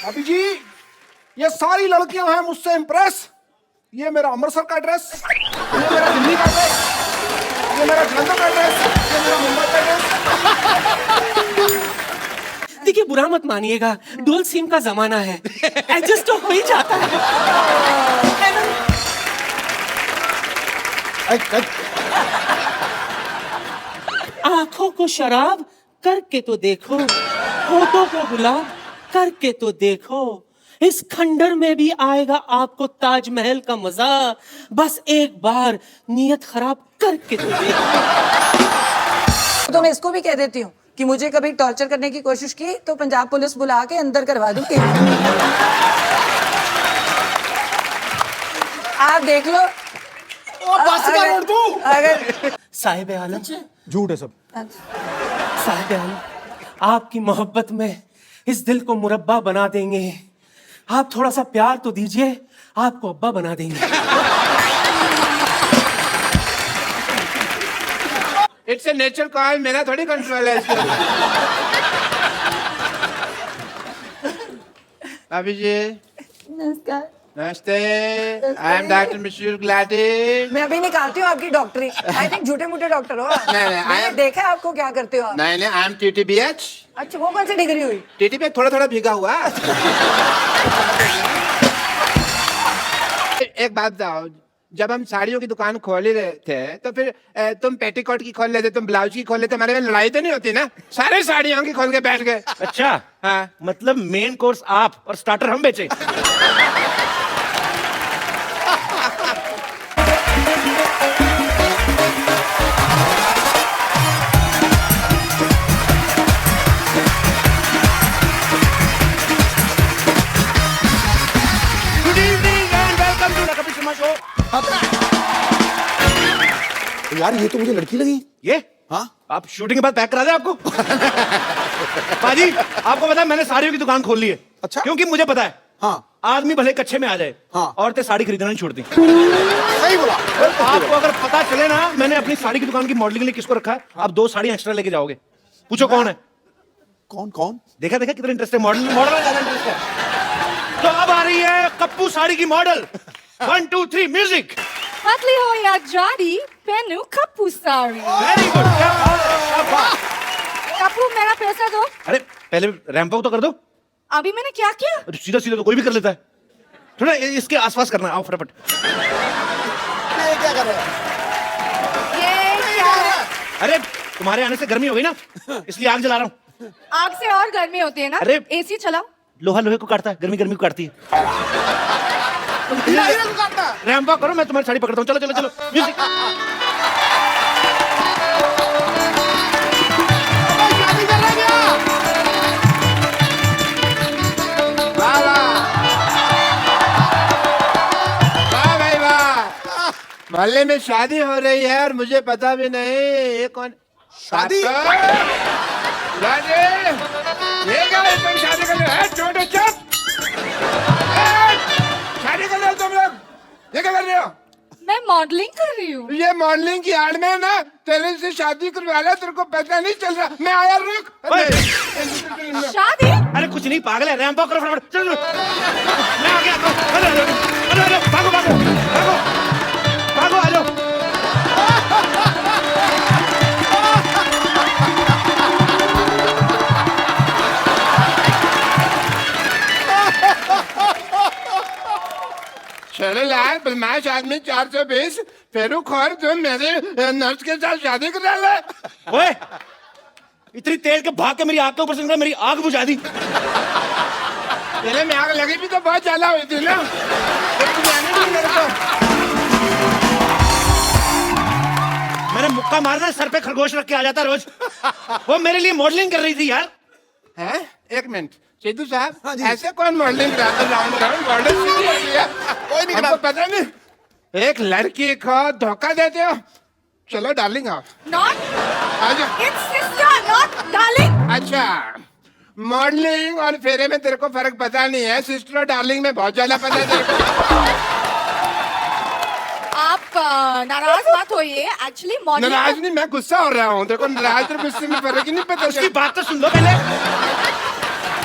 अभी जी ये सारी लड़कियां हैं मुझसे इम्प्रेस। ये मेरा अमृतसर का एड्रेस, ये मेरा दिल्ली का एड्रेस, ये मेरा जलंधर का एड्रेस, ये मेरा मुंबई का एड्रेस। देखिए बुरा मत मानिएगा, डुअल सिम का जमाना है, एडजस्ट तो हो ही जाता है। आंखों को शराब करके तो देखो, होठों को गुलाब करके तो देखो, इस खंडर में भी आएगा आपको ताजमहल का मजा। बस एक बार नियत खराब करके तो देखो। तो मैं इसको भी कह देती हूँ कि मुझे कभी टॉर्चर करने की कोशिश की तो पंजाब पुलिस बुला के अंदर करवा दूंगी। आप देख लो। बस कर तू। अगर साहिब आलम, झूठ है सब। साहिब आलम, आपकी मोहब्बत में इस दिल को मुरब्बा बना देंगे। आप थोड़ा सा प्यार तो दीजिए, आपको अब्बा बना देंगे। इट्स ए नेचर कॉल, मेरा थोड़ी कंट्रोल है इसको। अभी जी नमस्कार। नमस्ते, आई एम डॉक्टर मिश्र गुलाटी। मैं अभी निकालती हूँ आपकी डॉक्टरी। आई थिंक झूठे मूठे डॉक्टर हो आप। नहीं, मैंने देखा है आपको क्या करते हो आप। नहीं नहीं, आई एम TTBH। अच्छा, वो कौन सी डिग्री हुई। TTBH थोड़ा थोड़ा भीगा हुआ। एक बात बताओ, जब हम साड़ियों की दुकान खोल ही रहे थे तो फिर तुम पेटीकोट की खोल लेते, तुम ब्लाउज की खोल लेते, हमारे में लड़ाई तो नहीं होती ना? सारे साड़ियों की खोल के बैठ गए। अच्छा, हाँ। मतलब मेन कोर्स आप और स्टार्टर हम बेचे। Good evening and welcome to the Kapil Sharma show. यार ये तो मुझे लड़की लगी। ये हाँ आप शूटिंग के बाद पैक करा दे आपको। पाजी, आपको पता है मैंने साड़ियों की दुकान खोल ली है। अच्छा। क्योंकि मुझे पता है हाँ आदमी भले कच्चे में आ जाए, हाँ। औरतें साड़ी खरीदना नहीं छोड़ती। सही बोला। आपको अगर पता चले ना मैंने अपनी साड़ी की दुकान की मॉडलिंग के लिए किसको रखा है, आप 2 साड़ी एक्स्ट्रा लेके जाओगे। पूछो कौन है? कौन कौन? देखा देखा कितना इंटरेस्ट है, मॉडल मॉडल में ज्यादा इंटरेस्ट है। तो अब आ रही है कप्पू साड़ी की मॉडल। 1 2 3 म्यूजिक। पतली हो या जाड़ी, पहनू कप्पू साड़ी। वेरी गुड, क्या बात है, क्या बात। कप्पू, मेरा पैसा दो। अरे पहले रैंप वॉक तो कर दो। अभी मैंने क्या किया? सीधा सीधा तो कोई भी कर लेता है, थोड़ा इसके आसपास करना। आओ फटाफट। ये क्या कर रहे हैं? ये क्या है? अरे तुम्हारे आने से गर्मी हो गई ना, इसलिए आग जला रहा हूँ। आग से और गर्मी होती है ना? अरे- एसी चलाओ। लोहा लोहे को काटता है, गर्मी गर्मी को काटती है। रैंप वॉक करो, मैं तुम्हारी साड़ी पकड़ता हूँ। चलो चलो चलो, म्यूजिक। वाह वाह वाह भाई वाह। मोहल्ले में शादी हो रही है और मुझे पता भी नहीं। ये कौन शादी? शादी? ये क्या है, तुम शादी कर रहे हो? छोटे चुप। शादी कर रहे हो तुम लोग? ये क्या कर रहे हो? मैं मॉडलिंग कर रही हूँ। ये मॉडलिंग की आड़ में ना तेरे से शादी करवा लिया, तेरे को पता नहीं चल रहा। मैं आया, रुक। शादी? अरे कुछ नहीं, पागल है। रैंप वॉक करो फटाफट, चलो चलो। मैं आ गया। अरे अरे अरे अरे, भागो भागो भागो भागो, आ जाओ। चलो यार, बदमाश आदमी 420 फेरू खोर, तुम मेरे नर्स के साथ शादी करा ले। ओए, इतनी तेज के भाग के मेरी आग के ऊपर से निकला, मेरी आग बुझा दी। तेरे में आग लगी भी तो बहुत ज्यादा हुई थी ना। तेरे को जाने नहीं मेरे को। मैंने मुक्का मारना, सर पे खरगोश रख के आ जाता रोज। वो मेरे लिए मॉडलिंग कर रही थी यार। हैं? एक मिनट सिद्धू साहब, ऐसे कौन मॉडलिंग कराता? राउंड राउंड मॉडल सीधी होती है, कोई नहीं, हमको पता नहीं। एक लड़की को धोखा देते हो। चलो डार्लिंग आओ। नॉट आ जाओ। It's sister, not darling. अच्छा, मॉडलिंग और फेरे में तेरे को फर्क पता नहीं है, सिस्टर और डार्लिंग में बहुत ज्यादा पता है तेरे को। आप नाराज मत होइए, एक्चुअली मॉडलिंग। नाराज नहीं, मैं गुस्सा हो रहा हूँ। तेरे को नाराज और गुस्से में फर्क ही नहीं पता। उसकी बात तो सुन लो पहले।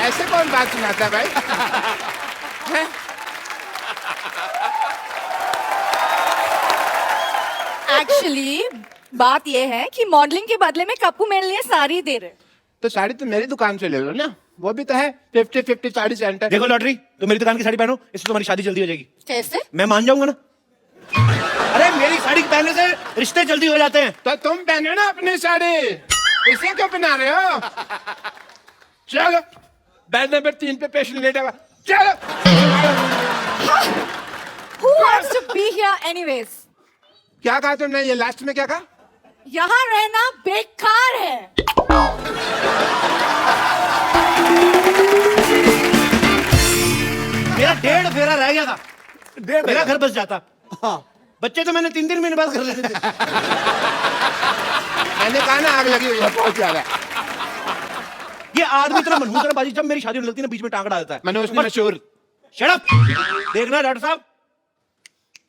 ऐसे कौन बात सुनाता है भाई? हैं? एक्चुअली बात ये है कि मॉडलिंग के बदले में कप्पू मेरे लिए साड़ी दे रहे। तो साड़ी तो मेरी दुकान से ले लो ना, वो भी तो है 50-50 साड़ी सेंटर। देखो लॉटरी, तो मेरी दुकान की साड़ी पहनो, इससे तुम्हारी शादी जल्दी हो जाएगी। कैसे? मैं मान जाऊंगा ना। अरे मेरी साड़ी पहनने से रिश्ते जल्दी हो जाते हैं। तो तुम पहनो ना अपनी साड़ी, इसे क्यों पहना रहे हो? चलो बेड नंबर 3 पे पेशेंट लेटा हुआ, चलो। Who wants to be here anyways? क्या कहा तुमने? ये लास्ट में क्या कहा? यहाँ रहना बेकार है। मेरा 1.5 फेरा रह गया था, मेरा घर बस जाता। हाँ, बच्चे तो मैंने 3 महीने बाद कर लेते थे। मैंने कहा ना आग लगी हुई है बहुत ज्यादा। ये आदमी इतना मनहूसबाजी, जब मेरी शादी होने लगती है ना बीच में टांग डालता है। मनोज ने मशहूर। Shut up. देखना डॉक्टर साहब,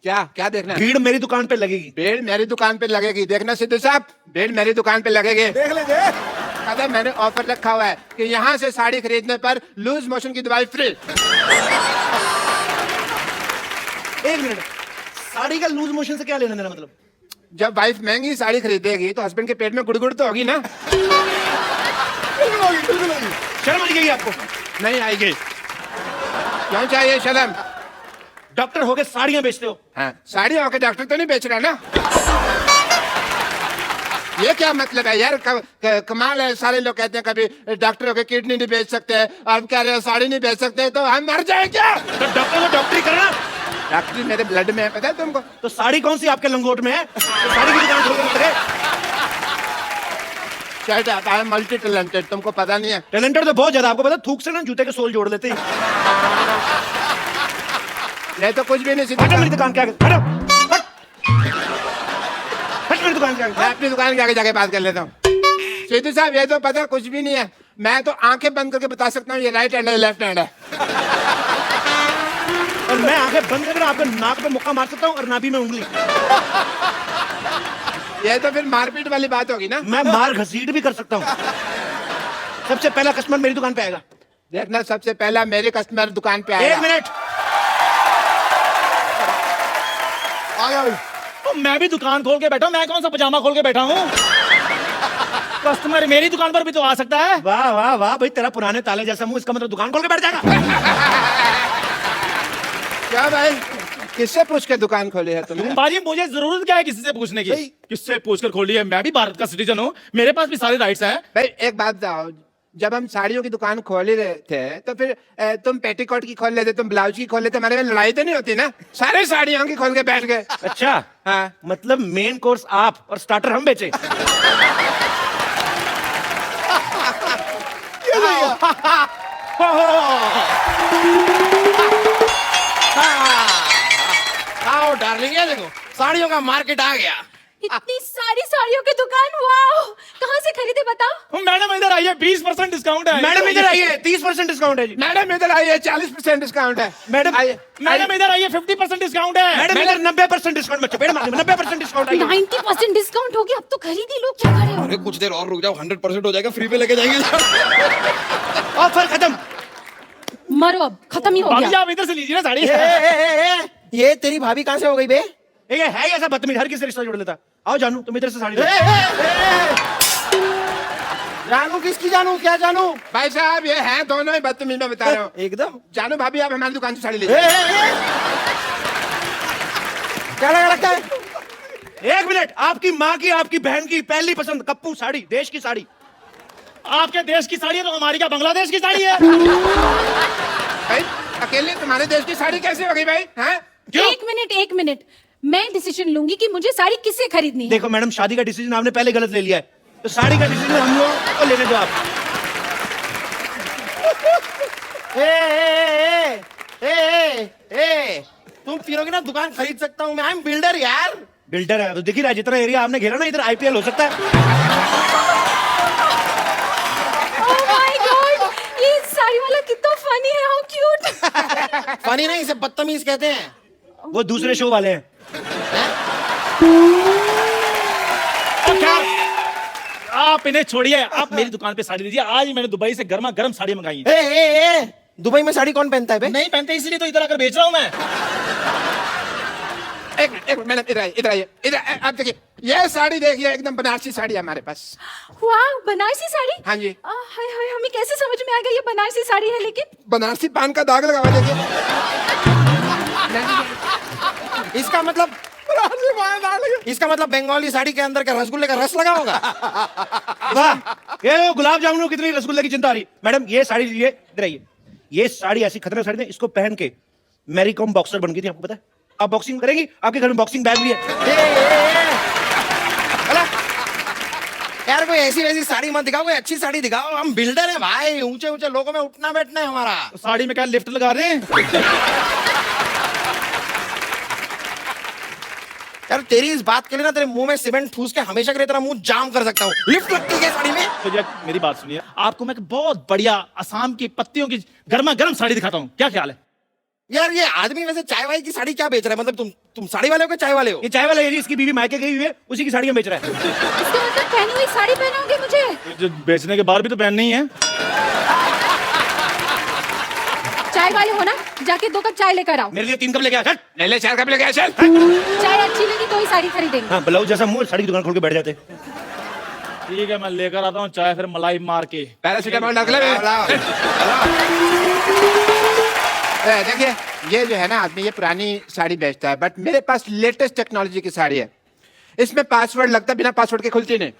क्या देखना है? भीड़ मेरी दुकान पे लगेगी। भीड़ मेरी दुकान पे लगेगी। देखना सिद्धू साहब, भीड़ मेरी दुकान पे लगेगी। देख लेंगे। पता है मैंने ऑफर रखा हुआ है कि यहाँ से साड़ी खरीदने पर लूज मोशन की दवाई फ्री। 1 मिनट, साड़ी का लूज मोशन से क्या लेना देना? मतलब जब वाइफ महंगी साड़ी खरीदेगी तो हस्बैंड के पेट में गुड़गुड़ तो होगी ना? बिल्कुल होगी, बिल्कुल होगी। शर्म आ गई आपको? नहीं आएगी। क्यों चाहिए शर्म? डॉक्टर होके साड़ियां बेचते हो। हाँ, साड़ी होकर डॉक्टर तो नहीं बेच रहा ना। ये क्या मतलब है यार? कमाल है। सारे लोग कहते हैं कभी डॉक्टर होकर किडनी नहीं बेच सकते, आप कह रहे हो साड़ी नहीं बेच सकते, तो हम मर जाए क्या? तो डॉक्टर को डॉक्टरी करना। डॉक्टरी मेरे ब्लड में है, पता है तुमको? तो साड़ी कौन सी आपके लंगोट में है? तो साड़ी की दुकान खोल के बैठ गए। Shut up, I am multi talented, तुमको पता नहीं है? टैलेंटेड तो बहुत ज्यादा। आपको पता, थूक से ना जूते के सोल जोड़ लेते हैं। ये तो कुछ भी नहीं। हटो मेरी दुकान के आगे, हटो, हट। हट मेरी दुकान के आगे। मैं अपनी दुकान के आगे जाके बात कर लेता हूँ। सीधू साहब, ये तो पता कुछ भी नहीं है। मैं तो आंखें बंद करके बता सकता हूँ ये राइट हैंड है लेफ्ट हैंड है। और मैं आंखें बंद करके आपके नाक पे मुक्का मार सकता हूँ और नाभि में उंगली। ये तो फिर मारपीट वाली बात होगी ना? मैं मार घसीट भी कर सकता हूँ। सबसे पहला कस्टमर मेरी दुकान पे आएगा। देखना, सबसे पहला मेरे कस्टमर दुकान पे आएगा। 1 मिनट। आ गया भाई। तो मैं भी दुकान खोल के बैठा हूं, मैं कौन सा पजामा खोल के बैठा हूं? कस्टमर मेरी दुकान पर भी तो आ सकता है। वाह वाह वाह भाई, तेरा पुराने ताले जैसा मुंह, इसका मतलब दुकान खोल के बैठ जाएगा। क्या भाई, किससे पूछ के दुकान खोली है तुमने? बाजी मुझे जरूरत क्या है किसी से पूछने की? किससे पूछकर खोली है? मैं भी भारत का सिटीजन हूँ, मेरे पास भी सारे राइट्स हैं। भाई एक बात बताओ, जब हम साड़ियों की दुकान खोल ही रहे थे तो फिर तुम पेटीकोट की खोल लेते, तुम ब्लाउज की खोल लेते, हमारे में लड़ाई तो नहीं होती ना? सारे साड़ियों की खोल के बैठ गए। अच्छा, हाँ। मतलब मेन कोर्स आप और स्टार्टर हम बेचे। आओ डार्लिंग, ये देखो साड़ियों का मार्केट आ गया। इतनी सारी साड़ियों की दुकान, वाओ! कहाँ से खरीदे बताओ? मैडम इधर आइए, 20% डिस्काउंट है। मैडम इधर आइए, 30% डिस्काउंट है जी। मैडम इधर आइए, 40% डिस्काउंट है। मैडम आइए। मैडम इधर आइए, 50% डिस्काउंट है। मैडम इधर 90% डिस्काउंट। बच्चे पेड़ मारेंगे, 90% डिस्काउंट है। 90% डिस्काउंट हो गया, अब तो खरीद ही लो, क्या खड़े हो? अरे कुछ देर और रुक जाओ, 100% हो जाएगा, फ्री पे लेके जाएंगे। ऑफर खत्म। मरो, अब खत्म ही हो भाभी गया। आप इधर से लीजिए ना साड़ी। ये तेरी भाभी कहाँ से हो गई बे? ये है ऐसा बदतमीज, हर किसी से रिश्ता जोड़ लेता। आओ जानू, तुम इधर से साड़ी लो। जानू किसकी जानू? क्या जानू? भाई साहब, ये हैं दोनों ही बदतमीज, मैं बता रहा हूँ। एकदम। जानू भाभी, आप हमारी दुकान से साड़ी लीजिए। क्या लगा रखा है? 1 मिनट, आपकी माँ की, आपकी बहन की पहली पसंद कप्पू साड़ी, देश की साड़ी। आपके देश की साड़ी है तो हमारी क्या बांग्लादेश की साड़ी है? भाई अकेले तुम्हारे देश की साड़ी कैसे हो गई भाई? हैं? एक मिनट, मैं डिसीजन लूंगी कि मुझे साड़ी किससे खरीदनी है। देखो मैडम, शादी का डिसीजन आपने पहले गलत ले लिया है, तो साड़ी का डिसीजन हम लोग को लेने दो आप। तुम तीनों की ना दुकान खरीद सकता हूँ मैं, आई एम बिल्डर यार। बिल्डर है तो दिख ही रहा है, जितना एरिया आपने घेरा ना, इधर IPL हो सकता है। Oh my God! ये साड़ी वाला कितना फनी है, हाउ क्यूट। फनी नहीं, इसे बदतमीज कहते हैं। वो दूसरे शो वाले हैं। क्या आप इन्हें छोड़िए, आप मेरी दुकान पे साड़ी लीजिए। आज ही मैंने दुबई से गर्मा गर्म साड़ी मंगाई है। दुबई में साड़ी कौन पहनता है बे? नहीं पहनते इसलिए तो इधर आकर बेच रहा हूँ मैं। एक मिनट मैडम, इधर आइए, इधर आइए, इधर आप देखिए, ये साड़ी देखिए, एकदम बनारसी साड़ी है हमारे पास। वाह, बनारसी साड़ी। हाँ जी। हाय हाय, हमें कैसे समझ में आ गया ये बनारसी साड़ी है? लेकिन बनारसी पान का दाग लगा हुआ देखिए। इसका मतलब बंगाली साड़ी के अंदर का रसगुल्ले का रस लगा होगा। वाह, ये गुलाब जामुन कितनी रसगुल्ले की चिंता आ रही। मैडम ये साड़ी लीजिए, इधर आइए। ये साड़ी ऐसी खतरनाक साड़ी है, इसको पहन के मैरी कॉम बॉक्सर बन गई थी, आपको पता है? आप बॉक्सिंग करेंगी, आपके घर में बॉक्सिंग बैग भी है। यार कोई ऐसी वैसी साड़ी मत दिखाओ, कोई अच्छी साड़ी दिखाओ। हम बिल्डर हैं भाई, ऊंचे ऊंचे लोगों में उठना बैठना है हमारा। साड़ी में क्या लिफ्ट लगा रहे हैं? यार तेरी इस बात के लिए ना तेरे मुंह में सीमेंट ठूस के हमेशा के लिए तेरा मुंह जाम कर सकता हूँ। लिफ्ट लगती है साड़ी में। तो जरा मेरी बात सुनिए, आपको मैं एक बहुत बढ़िया असम की पत्तियों की गर्मा गर्म साड़ी दिखाता हूँ, क्या ख्याल है? यार ये आदमी वैसे चाय वाई की साड़ी क्या बेच रहा है? मतलब तुम साड़ी वाले हो कि चाय वाले हो? ये चाय वाला है जी, इसकी बीवी मायके गई हुई है, उसी की साड़ियां बेच रहा है। इसका मतलब पहनी हुई साड़ी पहनाओगे मुझे? जो बेचने के बाद भी तो पहननी ही है। चाय वाले हो ना, जाके 2 कप चाय लेकर आओ। मेरे लिए 3 कप लेके आ, चल। ले ले 4 कप लेके आ, चल। चाय अच्छी लगी तो ही साड़ी खरीदेंगे। हाँ, ब्लाउज जैसा मुंह, साड़ी की दुकान खोल के बैठ जाते। ठीक है, मैं लेकर आता हूँ चाय, फिर मलाई मार के। पैरासीटामोल डाल ले। देखिए, ये जो है ना आदमी, ये पुरानी साड़ी बेचता है, बट मेरे पास लेटेस्ट टेक्नोलॉजी की साड़ी है। इसमें पासवर्ड लगता है, बिना पासवर्ड के खुलती नहीं।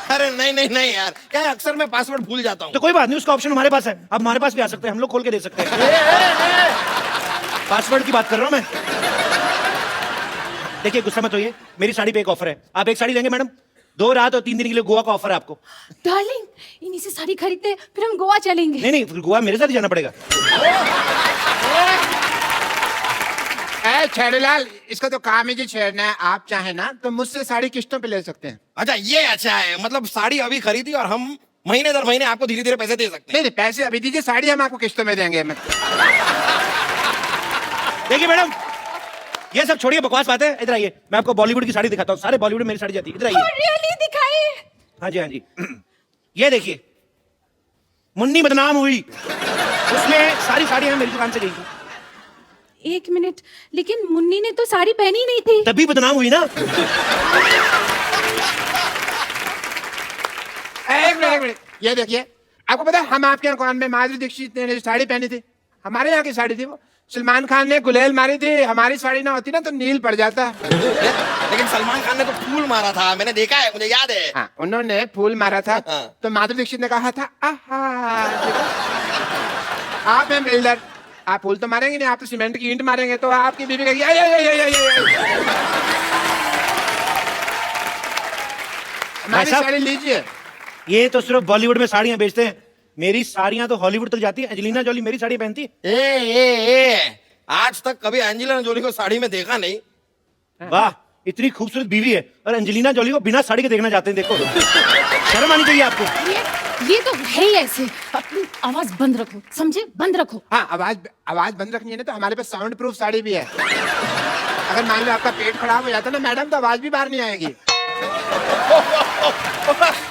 अरे नहीं यार, क्या है, अक्सर मैं पासवर्ड भूल जाता हूँ। तो कोई बात नहीं, उसका ऑप्शन हमारे पास है, आप हमारे पास भी आ सकते हैं, हम लोग खोल के दे सकते हैं। पासवर्ड की बात कर रहा हूँ मैं। देखिए गुस्सा मत होइए, मेरी साड़ी पे एक ऑफर है। आप एक साड़ी लेंगे मैडम, 2 रात और 3 दिन के लिए गोवा का ऑफर है आपको। डार्लिंग, इन्हीं से साड़ी खरीदते फिर हम गोवा चलेंगे। नहीं, फिर गोवा मेरे साथ ही जाना पड़ेगा। छेड़ीलाल, इसका तो काम ही जी छेड़ना है। आप चाहे ना तो मुझसे साड़ी किस्तों पे ले सकते हैं। अच्छा ये अच्छा है, मतलब साड़ी अभी खरीदी और हम महीने दर महीने आपको धीरे धीरे पैसे दे सकते हैं। नहीं, पैसे अभी दीजिए, साड़ी हम आपको किस्तों में देंगे। देखिए मैडम, ये सब छोड़िए, बकवास बात है। इधर आइए, मैं आपको बॉलीवुड की साड़ी दिखाता हूँ। सारे बॉलीवुड में मेरी साड़ी जाती है। इधर आइए। रियली दिखाइए। हाँ जी, हाँ जी। ये देखिए, मुन्नी बदनाम हुई, उसमें सारी साड़ियां मेरी दुकान से गई थी। 1 मिनट, लेकिन मुन्नी ने तो साड़ी पहनी नहीं थी। तभी बदनाम हुई ना। एक मिनट, ये देखिए, आपको पता है हम आपके दुकान में माधुरी दीक्षित ने साड़ी पहनी थी, हमारे यहाँ की साड़ी थी वो। सलमान खान ने गुलेल मारी थी, हमारी साड़ी ना होती ना तो नील पड़ जाता। लेकिन सलमान खान ने तो फूल मारा था, मैंने देखा है, मुझे याद है। हाँ, उन्होंने फूल मारा था। हाँ। तो माधुरी दीक्षित ने कहा था, आहा, आप हैं बिल्डर, आप फूल तो मारेंगे नहीं, आप तो सीमेंट की ईंट मारेंगे। तो आपकी बीवी कहेगी, हमारी साहब, साड़ी लीजिए। ये तो सिर्फ बॉलीवुड में साड़ियां बेचते हैं, मेरी साड़ियां तो हॉलीवुड तक जाती है। एंजेलिना जॉली मेरी साड़ी पहनती है। ए, आज तक कभी एंजेलिना जोली को साड़ी में देखा नहीं। वाह, इतनी खूबसूरत बीवी है और एंजेलिना जॉली को बिना साड़ी के देखना चाहते हैं। देखो, शर्म आनी चाहिए आपको। ये तो है ही ऐसे। अपनी आवाज बंद रखो, समझे? बंद रखो। हाँ, आवाज बंद रखनी है ना, तो हमारे पास साउंड प्रूफ साड़ी भी है। अगर मान लो आपका पेट खराब हो जाता ना मैडम, तो आवाज भी बाहर नहीं आएगी।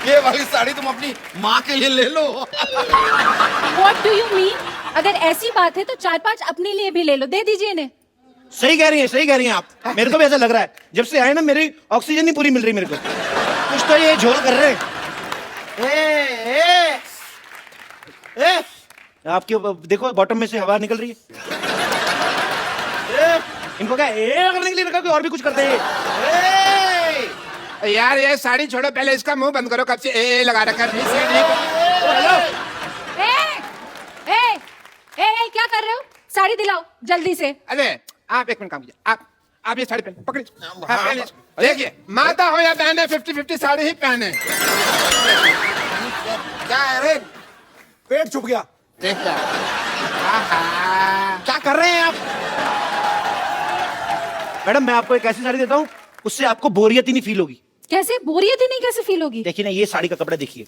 ये वाली साड़ी तुम अपनी माँ के लिए ले लो। What do you mean? अगर ऐसी बात है तो 4-5 अपने लिए भी ले लो, दे दीजिए इन्हें। सही कह रही है, सही कह रही हैं आप। मेरे को भी ऐसा लग रहा है, जब से आए ना मेरी ऑक्सीजन नहीं पूरी मिल रही मेरे को। कुछ तो ये झोल कर रहे हैं। आपकी देखो बॉटम में से हवा निकल रही है। इनको क्या करने के लिए रखा, कोई और भी कुछ करते हैं। यार ये साड़ी छोड़ो, पहले इसका मुंह बंद करो। कब से ए लगा रखा है। क्या कर रहे हो? साड़ी दिलाओ जल्दी से। अरे आप एक मिनट काम कीजिए, आप ये साड़ी पहने, पकड़िए। हाँ, पहनिए। देखिए, माता हो या बहने, 50-50 साड़ी ही पहने। क्या है रे, पेट छुप गया। देखिए, क्या कर रहे हैं आप? मैडम मैं आपको एक ऐसी साड़ी देता हूँ, उससे आपको बोरियत ही नहीं फील होगी। कैसे बोरियत ही नहीं कैसे फील होगी? देखिए ना, ये साड़ी का कपड़ा देखिए।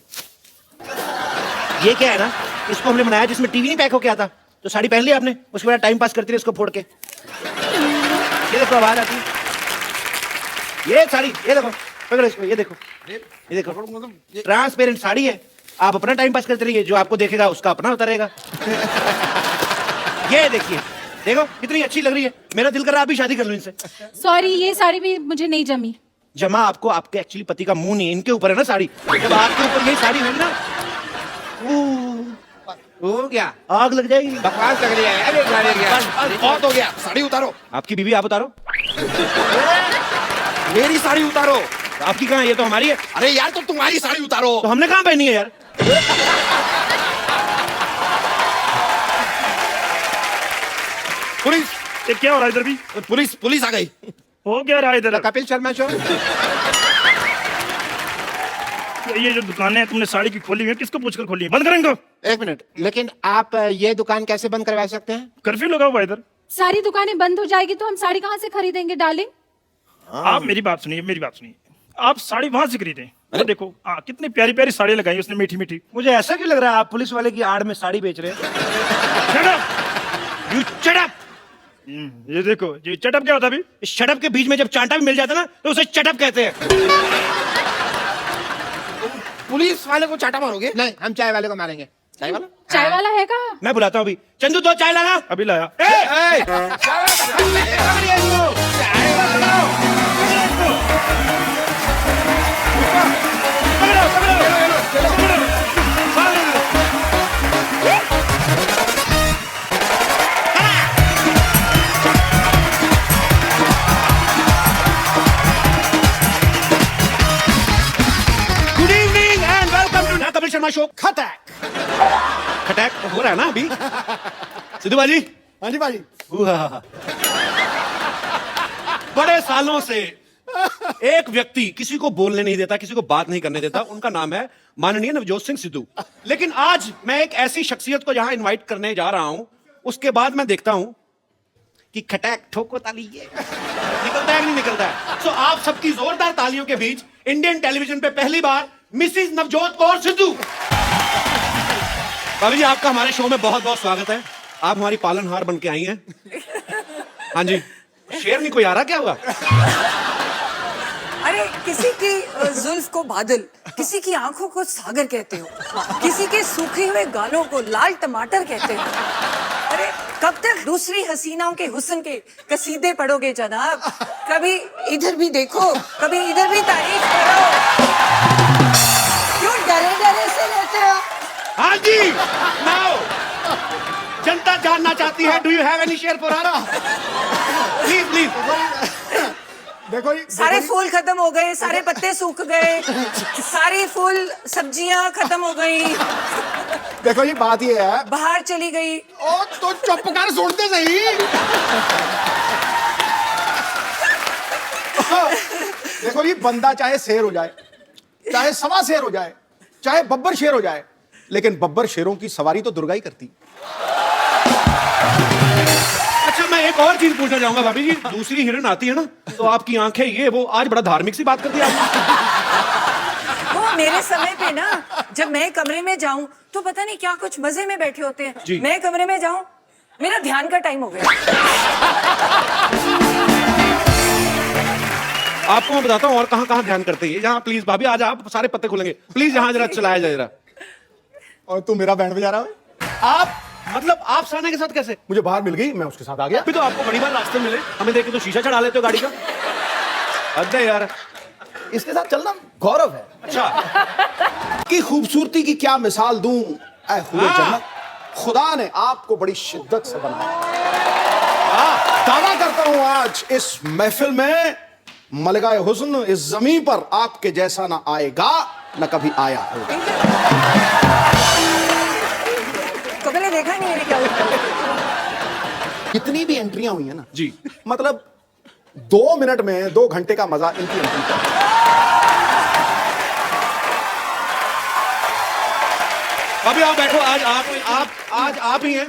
ये क्या है ना, इसको हमने बनाया जिसमें टीवी नहीं पैक होके आता। तो साड़ी पहन ली आपने, उसके बाद टाइम पास करती रही इसको फोड़ के। ये देखो आवाज आती है। ये साड़ी, ये देखो पकड़ो इसको, ये देखो, ये देखो, ट्रांसपेरेंट साड़ी है। आप अपना टाइम पास करते रहिए, जो आपको देखेगा उसका अपना होता रहेगा। ये देखिए, देखो कितनी अच्छी लग रही है। मेरा दिल कर रहा है आप भी शादी कर लो इनसे। सॉरी, ये साड़ी भी मुझे नहीं जमी। जमा आपको आपके एक्चुअली पति का मुंह नहीं, इनके ऊपर है ना साड़ी। जब आपके ऊपर ये साड़ी होगी ना, हो गया, आग लग जाएगी। बकवास लग रही है यार ये साड़ी क्या? बहुत हो गया, साड़ी उतारो। आपकी बीवी आप उतारो। मेरी साड़ी उतारो। आपकी कहाँ, ये तो हमारी है। अरे यार तो तुम्हारी साड़ी उतारो। तो हमने कहाँ पहनी है यार? पुलिस, ये क्या हो रहा है इधर भी? पुलिस आ गई। हो क्या रहा है इधर? कपिल शर्मा शो। ये जो दुकानें हैं तुमने साड़ी की खोली हुई है, किसको पूछकर खोली है? बंद करें इनको। एक मिनट, लेकिन आप ये दुकान कैसे बंद करवा सकते हैं? कर्फ्यू लगा हुआ है इधर। सारी दुकानें बंद हो जाएगी तो हम साड़ी कहाँ से खरीदेंगे डार्लिंग? आप मेरी बात सुनिए, मेरी बात सुनिए। आप साड़ी वहां से खरीदें। अरे देखो कितनी प्यारी प्यारी साड़ी लगाई उसने, मीठी मीठी। मुझे ऐसा क्यों लग रहा है आप पुलिस वाले की आड़ में साड़ी बेच रहे हैं? Shut up! You shut up! ये देखो, ये चटअप क्या होता है अभी? इस शटअप के बीच में जब चांटा भी मिल जाता है ना, तो उसे चटअप कहते हैं। पुलिस वाले को चाटा मारोगे? नहीं, हम चाय वाले को मारेंगे। चाय वाला? चाय वाला है कहाँ? मैं बुलाता हूँ अभी। चंदू 2 चाय लाना। अभी लाया। Good evening and welcome to Kapil Sharma show. खटैक खटैक हो रहा है ना अभी? सिद्धू बाजी। हाँ जी भाजी। बड़े सालों से एक व्यक्ति किसी को बोलने नहीं देता, किसी को बात नहीं करने देता, उनका नाम है माननीय नवजोत सिंह सिद्धू। लेकिन आज मैं एक ऐसी शख्सियत को यहां इनवाइट करने जा रहा हूं, उसके बाद मैं देखता हूं कि खटैक ठोको ताली ये निकलता है कि नहीं निकलता है। सो आप सबकी जोरदार तालियों के बीच इंडियन टेलीविजन पे पहली बार मिसिज नवजोत कौर सिद्धू। भाभी जी, आपका हमारे शो में बहुत बहुत स्वागत है। आप हमारी पालनहार बन के आई हैं। हाँ जी, शेर नहीं कोई आ रहा, क्या हुआ? अरे किसी की जुल्फ को बादल, किसी की आंखों को सागर कहते हो, किसी के सूखे हुए गालों को लाल टमाटर कहते हो। अरे कब तक दूसरी हसीनाओं के हुस्न के कसीदे पढ़ोगे जनाब? कभी इधर भी देखो, कभी इधर भी तारीफ करो। क्यों डरे डरे से रहते हो? हाँ जी, नाउ जनता जानना चाहती है, do you have any share for us? Please please. देखो जी, सारे फूल खत्म हो गए, सारे पत्ते सूख गए, सारी फूल सब्जियां खत्म हो गई, देखो ये बात ये है। बाहर चली गई। ओ तो चुप कर, सुनते सही। देखो ये बंदा चाहे शेर हो जाए, चाहे सवा शेर हो जाए, चाहे बब्बर शेर हो जाए, लेकिन बब्बर शेरों की सवारी तो दुर्गा ही करती। अच्छा, मैं एक और चीज पूछना चाहूंगा भाभी जी। दूसरी हिरन आती है ना, तो आपकी आंखें ये वो आज बड़ा धार्मिक सी बात कर दी आपने। वो मेरे समय पे ना, जब मैं कमरे में जाऊं तो पता नहीं क्या कुछ मजे में बैठे होते हैं। जी। मैं कमरे में जाऊं, मेरा ध्यान का टाइम हो गया। आपको मैं बताता हूँ और कहाँ ध्यान करते हैं। यहाँ प्लीज भाभी, आज आप सारे पत्ते खोलेंगे प्लीज, यहाँ जरा चलाया जाए जरा। और तू मेरा बैंड बजा रहा है? आप मतलब आप साना के साथ कैसे? मुझे बाहर मिल गई, मैं उसके साथ आ गया। अभी तो आपको बड़ी बार रास्ते मिले, हमें देख के तो शीशा चढ़ा लेते हो गाड़ी का। हद है यार। इसके साथ चलना गौरव है। अच्छा, की खूबसूरती की क्या मिसाल दूं ऐ खुले हाँ। जन्नत, खुदा ने आपको बड़ी शिद्दत से बनाया। दावा करता हूं आज इस महफिल में मलगाए हुस्न इस जमीन पर आपके जैसा ना आएगा, न कभी आया होगा। कभी ने देखा ही नहीं, मेरे क्या हुआ। कितनी भी एंट्रियां हुई है ना जी, मतलब 2 मिनट में 2 घंटे का मजा इनकी एंट्री का। अभी आप बैठो। आज आप ही हैं।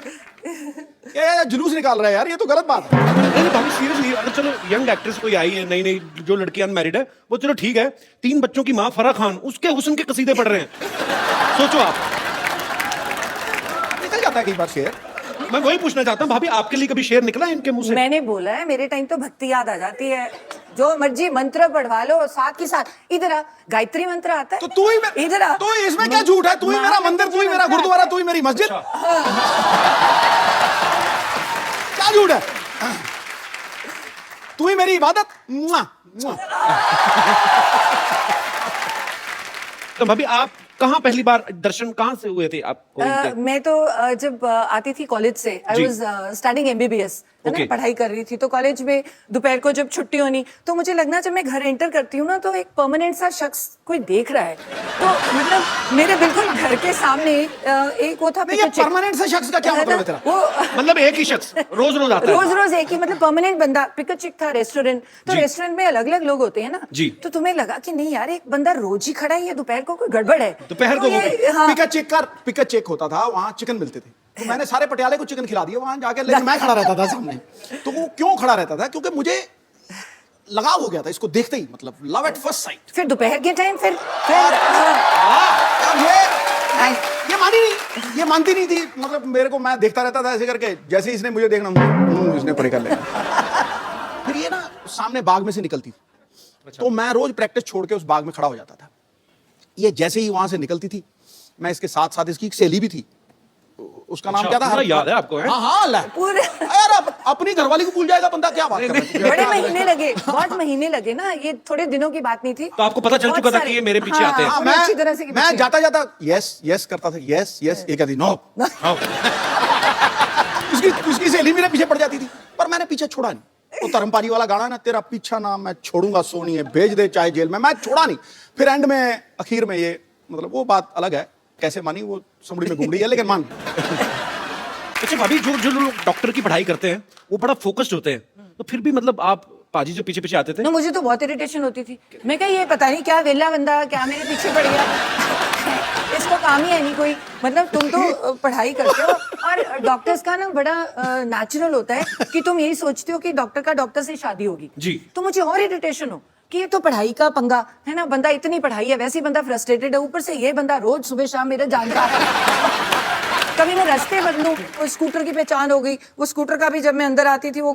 ये जुलूस निकाल रहा है यार, ये तो गलत बात है। नहीं भाभी सीरियसली, अगर चलो यंग एक्ट्रेस कोई आई है, नई नई जो लड़की अनमैरिड है, वो चलो ठीक है। 3 बच्चों की माँ फराह खान, उसके हुस्न के कसीदे पढ़ रहे हैं। सोचो आप, निकल जाता है कई बार शेर। मैं वही पूछना चाहता हूँ भाभी, आपके लिए कभी शेर निकला है इनके मुंह से? मैंने बोला है, मेरे टाइम तो भक्ति याद आ जाती है। जो मर्जी मंत्र पढ़वा लो, साथ के साथ इधर आ, गायत्री मंत्र आता है तो तू ही इधर आ। तो इसमें क्या झूठ है? तू ही मेरा मंदिर, तू ही मेरा गुरुद्वारा, तू ही मेरी मस्जिद। क्या झूठ है? तू ही मेरी इबादत। मुआ, मुआ। तो भाभी आप कहाँ पहली बार दर्शन कहाँ से हुए थे आपको? मैं तो जब आती थी कॉलेज से, आई जी। वाज स्टडिंग एमबीबीएस, है ना, Okay. पढ़ाई कर रही थी, तो कॉलेज में दोपहर को जब छुट्टी होनी तो मुझे लगना जब मैं घर एंटर करती हूँ ना तो एक परमानेंट सा शख्स कोई देख रहा है, तो मतलब मेरे बिल्कुल घर के सामने एक वो था नहीं, ये परमानेंट से शख्स का क्या मतलब है तेरा? वो मतलब एक ही शख्स रोज रोज आता है? रोज रोज एक ही, मतलब परमानेंट बंदा। पिक चिक था रेस्टोरेंट, तो जी। रेस्टोरेंट में अलग अलग लोग होते हैं ना, जी। तो तुम्हें लगा कि नहीं यार एक बंदा रोज ही खड़ा है, ये दोपहर को कोई गड़बड़ है। दोपहर तो को वो ये- हाँ, पिका चेक होता था, वहां चिकन मिलते थे, तो मैंने सारे पटियाले को चिकन खिला दिया वहां जाके, लेकिन मैं खड़ा रहता था सामने। तो वो क्यों खड़ा रहता था? क्योंकि मुझे लगाव हो गया था इसको देखते ही, मतलब लव एट फर्स्ट साइट। फिर दोपहर के टाइम फिर ये मानी नहीं, ये मानती नहीं थी, मतलब मेरे को, मैं देखता रहता था ऐसे करके, जैसे इसने मुझे देखना इसने परे कर लिया। फिर ये ना सामने बाग में से निकलती थी, तो मैं रोज प्रैक्टिस छोड़ के उस बाग में खड़ा हो जाता था। ये जैसे ही वहां से निकलती थी, मैं इसके साथ साथ इसकी एक सहेली भी थी, उसका नाम अच्छा, क्या था? पूरा याद है आपको, है? हाँ हाँ, ला। पूरे यार अपनी घरवाली को भूल जाएगा बंदा, क्या बात कर रहा है? बड़े महीने लगे, बहुत महीने लगे ना, ये थोड़े दिनों की बात नहीं थी। तो आपको पता चल बहुत चुका था सारे- कि ये मेरे पीछे आते हैं। हाँ, पूरी अच्छी तरह से कि मैं पीछे। जाता जाता यस यस करता था, यस यस, ये कहती नो। उसकी सहेली मेरे पीछे पड़ जाती थी, पर मैंने पीछे छोड़ा नहीं। वो धर्मपाली वाला गाना ना, तेरा पीछा ना मैं छोड़ूंगा सोनिए, भेज दे चाहे जेल में, मैं छोड़ा नहीं। फिर एंड में आखिर में ये, मतलब वो बात अलग है, कैसे मानी वो सुमड़ी में घूम रही है, लेकिन मान। अच्छा भाभी, जो जो लोग डॉक्टर की पढ़ाई करते हैं वो बड़ा फोकस्ड होते हैं, तो फिर भी मतलब आप पाजी जो पीछे पीछे आते थे? ना, मुझे तो बहुत इरिटेशन होती थी। मैं क्या ये पता नहीं क्या वेला बंदा क्या मेरे पीछे पड़ गया, इसको काम ही है नहीं कोई। मतलब तुम तो पढ़ाई करते हो, और डॉक्टर्स का ना बड़ा नेचुरल होता है कि तुम यही सोचते हो कि डॉक्टर का डॉक्टर से शादी होगी जी। तो मुझे और इरिटेशन हो कि ये तो पढ़ाई का पंगा है ना, बंदा इतनी पढ़ाई है, वैसे ही बंदा फ्रस्ट्रेटेड है, ऊपर से ये बंदा रोज सुबह शाम मेरे जानता है। कभी मैं रास्ते बदलूं, वो स्कूटर की पहचान हो गई। वो स्कूटर का भी जब मैं अंदर आती थी वो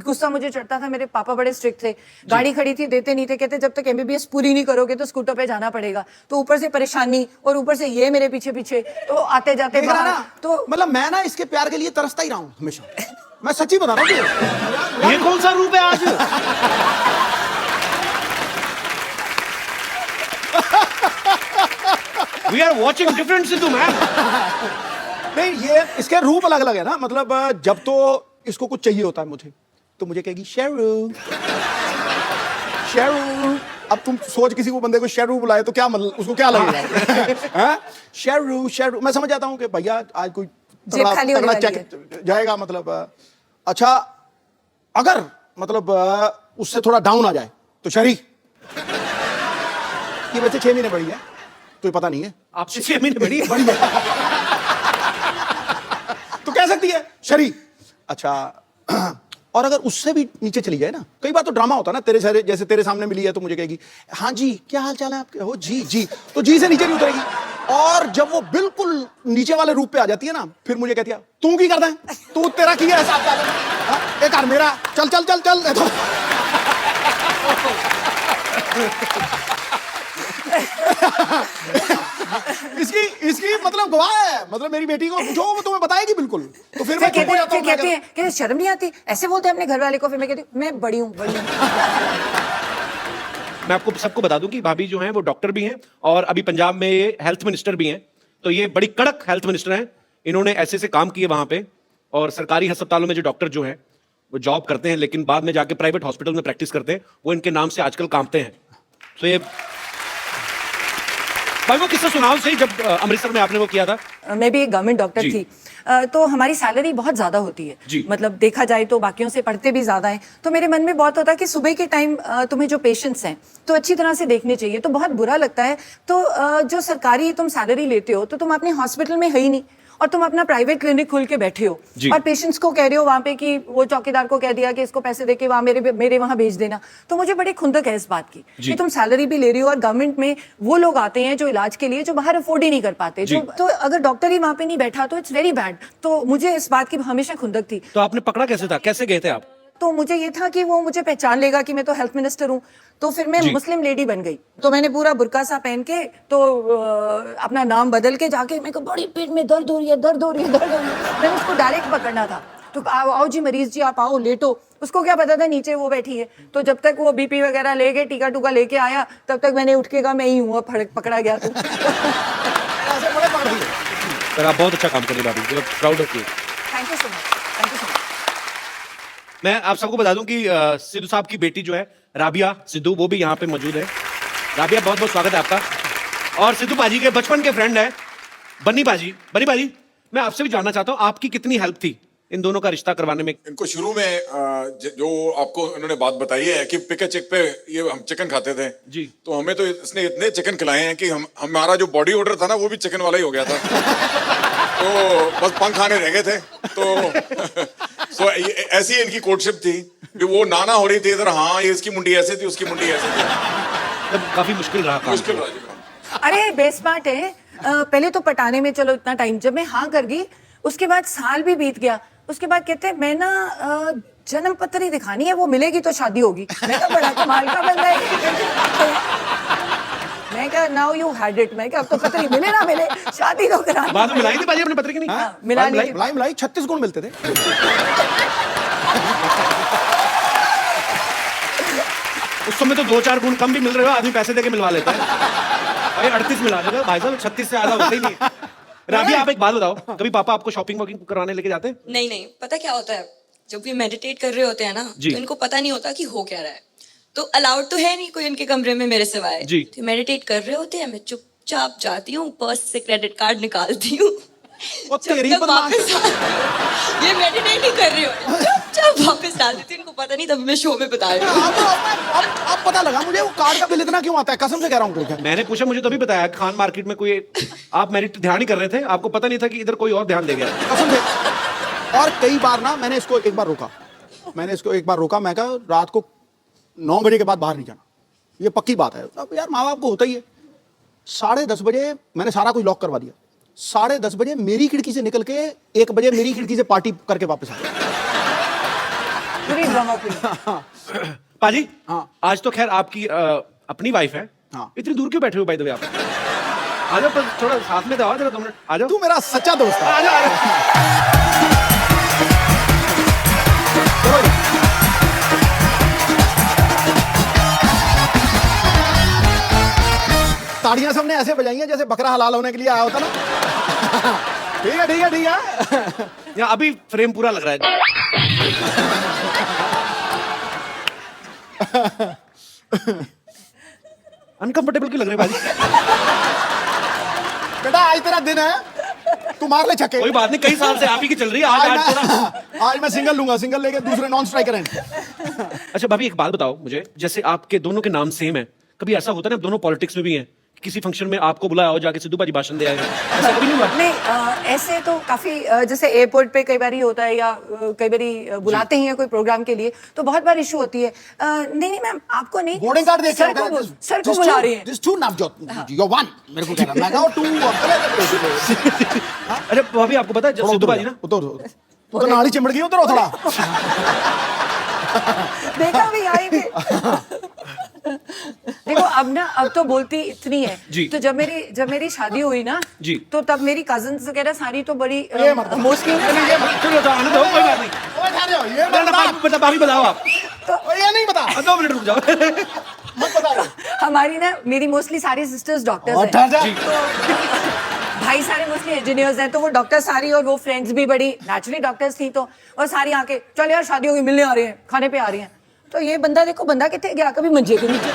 गुस्सा मुझे चढ़ता था, मेरे पापा बड़े स्ट्रिक्ट थे, गाड़ी खड़ी थी देते नहीं थे, कहते जब तक एमबीबीएस पूरी नहीं करोगे तो स्कूटर पे जाना पड़ेगा। तो ऊपर से परेशानी और ऊपर से ये मेरे पीछे पीछे, तो आते जाते देख रहा बाहर ना, तो मतलब मैं ना इसके प्यार के लिए तरसता ही रहा हूँ हमेशा। मैं सच्ची बता रहा हूँ। ये कौन सा रूप है आज? We are watching different Sidhu, man. नहीं, ये इसके रूप अलग अलग है ना, मतलब जब तो इसको कुछ चाहिए होता है मुझे, तो मुझे कहेगी शेरू शेरू। अब तुम सोच, किसी को बंदे को शेरू बुलाए तो क्या मतलब, उसको क्या लगेगा? हाँ? शेरू शेरू, मैं समझ जाता हूँ कि भैया आज कोई जेब खाली होने वाली चेक जाएगा, मतलब अच्छा अगर मतलब उससे थोड़ा डाउन आ जाए तो शरी। ये वैसे 6 महीने बड़ी है तो पता नहीं है, आपसे 6 महीने बड़ी है? बड़ी है तो कह सकती है शरी। अच्छा और अगर उससे भी नीचे चली जाए ना, कई बार तो ड्रामा होता है ना, तेरे सारे जैसे तेरे सामने मिली है तो मुझे कहेगी हाँ जी क्या हाल चाल है आपके, हो जी जी, तो जी से नीचे नहीं उतरेगी। और जब वो बिल्कुल नीचे वाले रूप पे आ जाती है ना, फिर मुझे कहती है तू की करता है, तू तेरा की है हिसाब किताब, एक हार मेरा, चल चल चल चल। इसकी मतलब गवाह है, मतलब मेरी बेटी को पूछो वो तुम्हें बताएगी बिल्कुल। तो फिर मैं चुप हो जाता हूँ, कहते हैं शर्म नहीं आती, ऐसे बोलते हैं अपने घर वाले को। फिर मैं कहती हूँ मैं बड़ी हूँ, बड़ी हूँ। मैं आपको सबको बता दूं कि भाभी जो हैं वो डॉक्टर भी हैं और अभी पंजाब में ये हेल्थ मिनिस्टर भी हैं, तो ये बड़ी कड़क हेल्थ मिनिस्टर हैं। इन्होंने ऐसे से काम किए वहां पे, और सरकारी अस्पतालों में जो डॉक्टर जो हैं वो जॉब करते हैं लेकिन बाद में जाके प्राइवेट हॉस्पिटल में प्रैक्टिस करते हैं, वो इनके नाम से आजकल कांपते हैं। तो ये भाई वो किस्सा सुनाओ सही, जब अमृतसर में आपने वो किया था। मैं भी एक गवर्नमेंट डॉक्टर जी। थी, तो हमारी सैलरी बहुत ज्यादा होती है जी। मतलब देखा जाए तो बाकियों से पढ़ते भी ज्यादा है। तो मेरे मन में बहुत होता है कि सुबह के टाइम तुम्हें जो पेशेंट्स हैं तो अच्छी तरह से देखने चाहिए, तो बहुत बुरा लगता है। तो जो सरकारी तुम सैलरी लेते हो तो तुम अपने हॉस्पिटल में है ही नहीं, और तुम अपना प्राइवेट क्लिनिक खोल के बैठे हो जी। और पेशेंट्स को कह रहे हो वहां पे कि वो चौकीदार को कह दिया कि इसको पैसे देके वहां मेरे वहां भेज देना। तो मुझे बड़ी खुंदक है इस बात की जी। कि तुम सैलरी भी ले रही हो और गवर्नमेंट में वो लोग आते हैं जो इलाज के लिए जो बाहर अफोर्ड ही नहीं कर पाते, जी। तो अगर डॉक्टर ही वहां पे नहीं बैठा तो इट्स वेरी बैड। तो मुझे इस बात की हमेशा खुंदक थी। तो आपने पकड़ा कैसे था, कैसे गए थे आप? तो मुझे ये था कि वो मुझे पहचान लेगा कि मैं तो हेल्थ मिनिस्टर हूँ, तो फिर मैं मुस्लिम लेडी बन गई। तो मैंने पूरा बुर्का सा पहन के तो अपना नाम बदल के जाके मैं कहा बड़ी पेट में दर्द हो रही है, दर्द हो रही है, दर्द हो रही है। मैंने उसको डायरेक्ट पकड़ना था, तो आओ जी मरीज जी, आप आओ लेटो। उसको क्या पता था नीचे वो बैठी है। तो जब तक वो बीपी वगैरह लेके टीका टूका लेके आया, तब तक मैंने उठ के कहा मैं ही हूँ, पकड़ा गया तो। पर आप बहुत अच्छा काम कर रही हैं भाभी, proud of you. Thank you so much, thank you so much. मैं आप सबको बता दूं कि सिद्धू साहब की बेटी जो है राबिया सिद्धू, वो भी यहाँ पे मौजूद है। राबिया, बहुत बहुत स्वागत है आपका। और सिद्धू पाजी के बचपन के फ्रेंड है बन्नी पाजी। बन्नी पाजी, मैं आपसे भी जानना चाहता हूँ आपकी कितनी हेल्प थी इन दोनों का रिश्ता करवाने में? इनको शुरू में जो आपको इन्होंने बात बताई है कि पिक चिक पे ये हम चिकन खाते थे जी, तो हमें तो इसने इतने चिकन खिलाए हैं कि हमारा जो बॉडी ऑर्डर था ना वो भी चिकन वाला ही हो गया था। तो बस पंख आने रह गए थे। तो सो ऐसी इनकी कोर्टशिप थी कि वो नाना हो रही थी इधर, हाँ ये इसकी मुंडी ऐसे थी, उसकी मुंडी ऐसे थी। काफी मुश्किल रहा काम। मुश्किल रहा जी काम। अरे बेस्ट पार्ट है, पहले तो पटाने में चलो इतना टाइम, जब मैं हाँ कर गई उसके बाद साल भी बीत गया। उसके बाद कहते हैं मैं ना जन्म पत्री दिखानी है, वो मिलेगी तो शादी होगी। मैं कहा बड़ा कमाल का बंदा है ये। मैं कहा नाउ यू हैड इट। मैं कहा अब तो पत्री मिले ना मिले, शादी तो करा। बाद में मिलाई थी पाजी अपने पत्र की? नहीं मिला ली। मलाई 36 गुण मिलते थे। उस समय तो 2-4 गुण कम भी मिल रहे हो, आदमी पैसे देके मिलवा लेता है। अरे 38 मिला देगा भाई साहब, 36 से ज्यादा होता ही नहीं। राबिया, आप एक बात बताओ, कभी पापा आपको शॉपिंग वॉकिंग कराने लेके जाते हैं? नहीं नहीं, पता क्या होता है, जब ये मेडिटेट कर रहे होते हैं ना, तो इनको पता नहीं होता कि हो क्या रहा है। तो अलाउड तो है नहीं कोई उनके कमरे में मेरे सिवाय। तो मेडिटेट कर रहे होते हैं, मैं चुपचाप जाती हूँ, पर्स से क्रेडिट कार्ड निकालती हूँ। ये मेडिटेट ही कर रही हो, चुपचाप वापस डाल देती हूँ। इनको पता नहीं, तभी मैं शो में बता रही हूँ। अब पता लगा मुझे वो कार्ड का बिल इतना क्यों आता है, कसम से कह रहा हूँ। मैंने पूछा, मुझे तभी बताया खान मार्केट में कोई आप मेरिट ध्यान ही कर रहे थे, आपको पता नहीं था कि इधर कोई और ध्यान दे गया। कसम से। और कई बार ना मैंने इसको एक बार रोका, मैं कहा रात को 9 बजे के बाद बाहर नहीं जाना, ये पक्की बात है। अब यार माँ बाप को होता ही है। 10:30 बजे मैंने सारा कुछ लॉक करवा दिया। 10:30 बजे मेरी खिड़की से निकल के 1 बजे मेरी खिड़की से पार्टी करके वापस आ गया। पाजी, आज तो खैर आपकी अपनी वाइफ है, इतनी दूर क्यों बैठे हो बाय द वे आप? आ जाओ, पर थोड़ा साथ में दवा, जरा 2 मिनट आ जाओ। तू मेरा सच्चा दोस्त है। आ जाओ। ताड़ियां सबने ऐसे बजाई हैं जैसे बकरा हलाल होने के लिए आया होता ना। ठीक है ठीक है ठीक है। यहाँ अभी फ्रेम पूरा लग रहा है। अनकंफर्टेबल क्यों लग रहे भाजी? बेटा आज तेरा दिन है, तू मार ले छक्के। कोई बात नहीं, कई साल से आप ही की चल रही है। आज मैं सिंगल लूंगा, सिंगल लेके दूसरे नॉन स्ट्राइकर हैं। अच्छा भाभी, एक बात बताओ मुझे, जैसे आपके दोनों के नाम सेम है, कभी ऐसा होता है ना, दोनों पॉलिटिक्स में भी हैं, किसी फंक्शन में आपको बुलाया हो, जाके सिद्धू पाजी भाषण दे आए, ऐसा कभी नहीं हुआ? नहीं, ऐसे तो काफी जैसे एयरपोर्ट पे कई बार ही होता है, या कई बार बुलाते हैं कोई प्रोग्राम के लिए, तो बहुत बार इशू होती है। नहीं नहीं मैम, आपको नहीं, बोर्डिंग कार्ड देख सर को बुला रही है। Just 2 नवजोत, you're 1 मेरे को कहना, मैं कहा 2। अरे भाभी, आपको पता है जब सिद्धू पाजी ना, तू तो नाली चिमड़ गई उधर थोड़ा। देखा भी आई भी। देखो अब तो बोलती इतनी है जी। तो जब मेरी शादी हुई ना जी, तो तब मेरी कजिन्स वगैरह सारी तो बड़ी मोस्टली चलो आने दो, कोई बात नहीं। भाभी बताओ आप। तो ये नहीं बता, 2 मिनट रुक जाओ। मत बताओ। हमारी ना मेरी मोस्टली सारी सिस्टर्स डॉक्टर्स हैं, भाई सारे मोस्टली इंजीनियर्स हैं, तो वो डॉक्टर सारी, और वो फ्रेंड्स भी बड़ी नेचुरली डॉक्टर्स थी, तो और सारी आके चल यार शादी होगी, मिलने आ रहे हैं, खाने पे आ रही हैं। तो ये बंदा देखो, बंदा कितने गया, कभी मंजे के नीचे।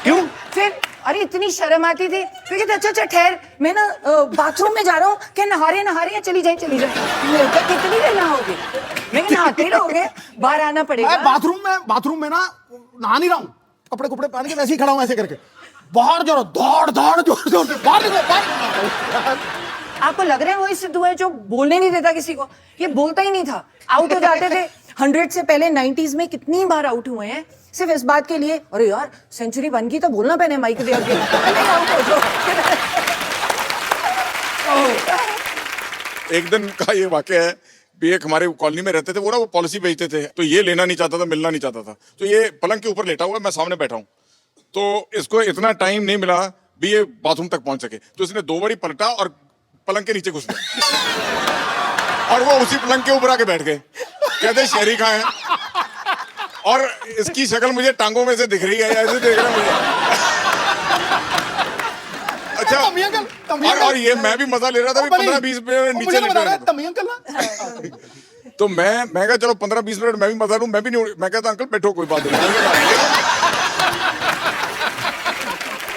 क्यों? फिर अरे इतनी शर्म आती थी, फिर कहते अच्छा ठहर, मैं ना बाथरूम में जा रहा हूँ, क्या नहा रहे हैं, चली जाए। कितनी देर नहाओगे? मैं नहाते रहोगे, बाहर आना पड़ेगा। बाथरूम में ना नहा नहीं रहा हूँ, कपड़े पहन के वैसे ही खड़ा हूँ, ऐसे करके बाहर जरा दौड़ जोर से बाहर निकलो। आपको लग रहा है वही सिद्धू है जो बोलने नहीं देता किसी को? ये बोलता ही नहीं था, आउट हो जाते थे। 100 से पहले 90s में कितनी बार आउट हुए हैं सिर्फ इस बात के लिए, अरे यार सेंचुरी 1 की तो बोलना पहने माइक दे आगे। एक दिन का ये वाकया है, एक हमारे कॉलोनी में रहते थे, वो ना वो पॉलिसी बेचते थे, तो ये लेना नहीं चाहता था, मिलना नहीं चाहता था, तो ये पलंग के ऊपर लेटा हुआ, मैं सामने बैठा हूँ, तो इसको इतना टाइम नहीं मिला भी ये बाथरूम तक पहुंच सके, तो इसने 2 बारी पलटा और पलंग के नीचे घुस गया, और वो उसी पलंग के ऊपर आके बैठ गए, कहते शहरी कहाँ है, और इसकी शक्ल मुझे टांगों में से दिख रही है, ऐसे देख रहा है मुझे। अच्छा, और ये मैं भी मजा ले रहा था, 15-20 मिनट नीचे लेटा, तो मैं कहा चलो 15-20 मिनट मैं भी मजा लूं, मैं भी नहीं, मैं कहता अंकल बैठो कोई बात नहीं।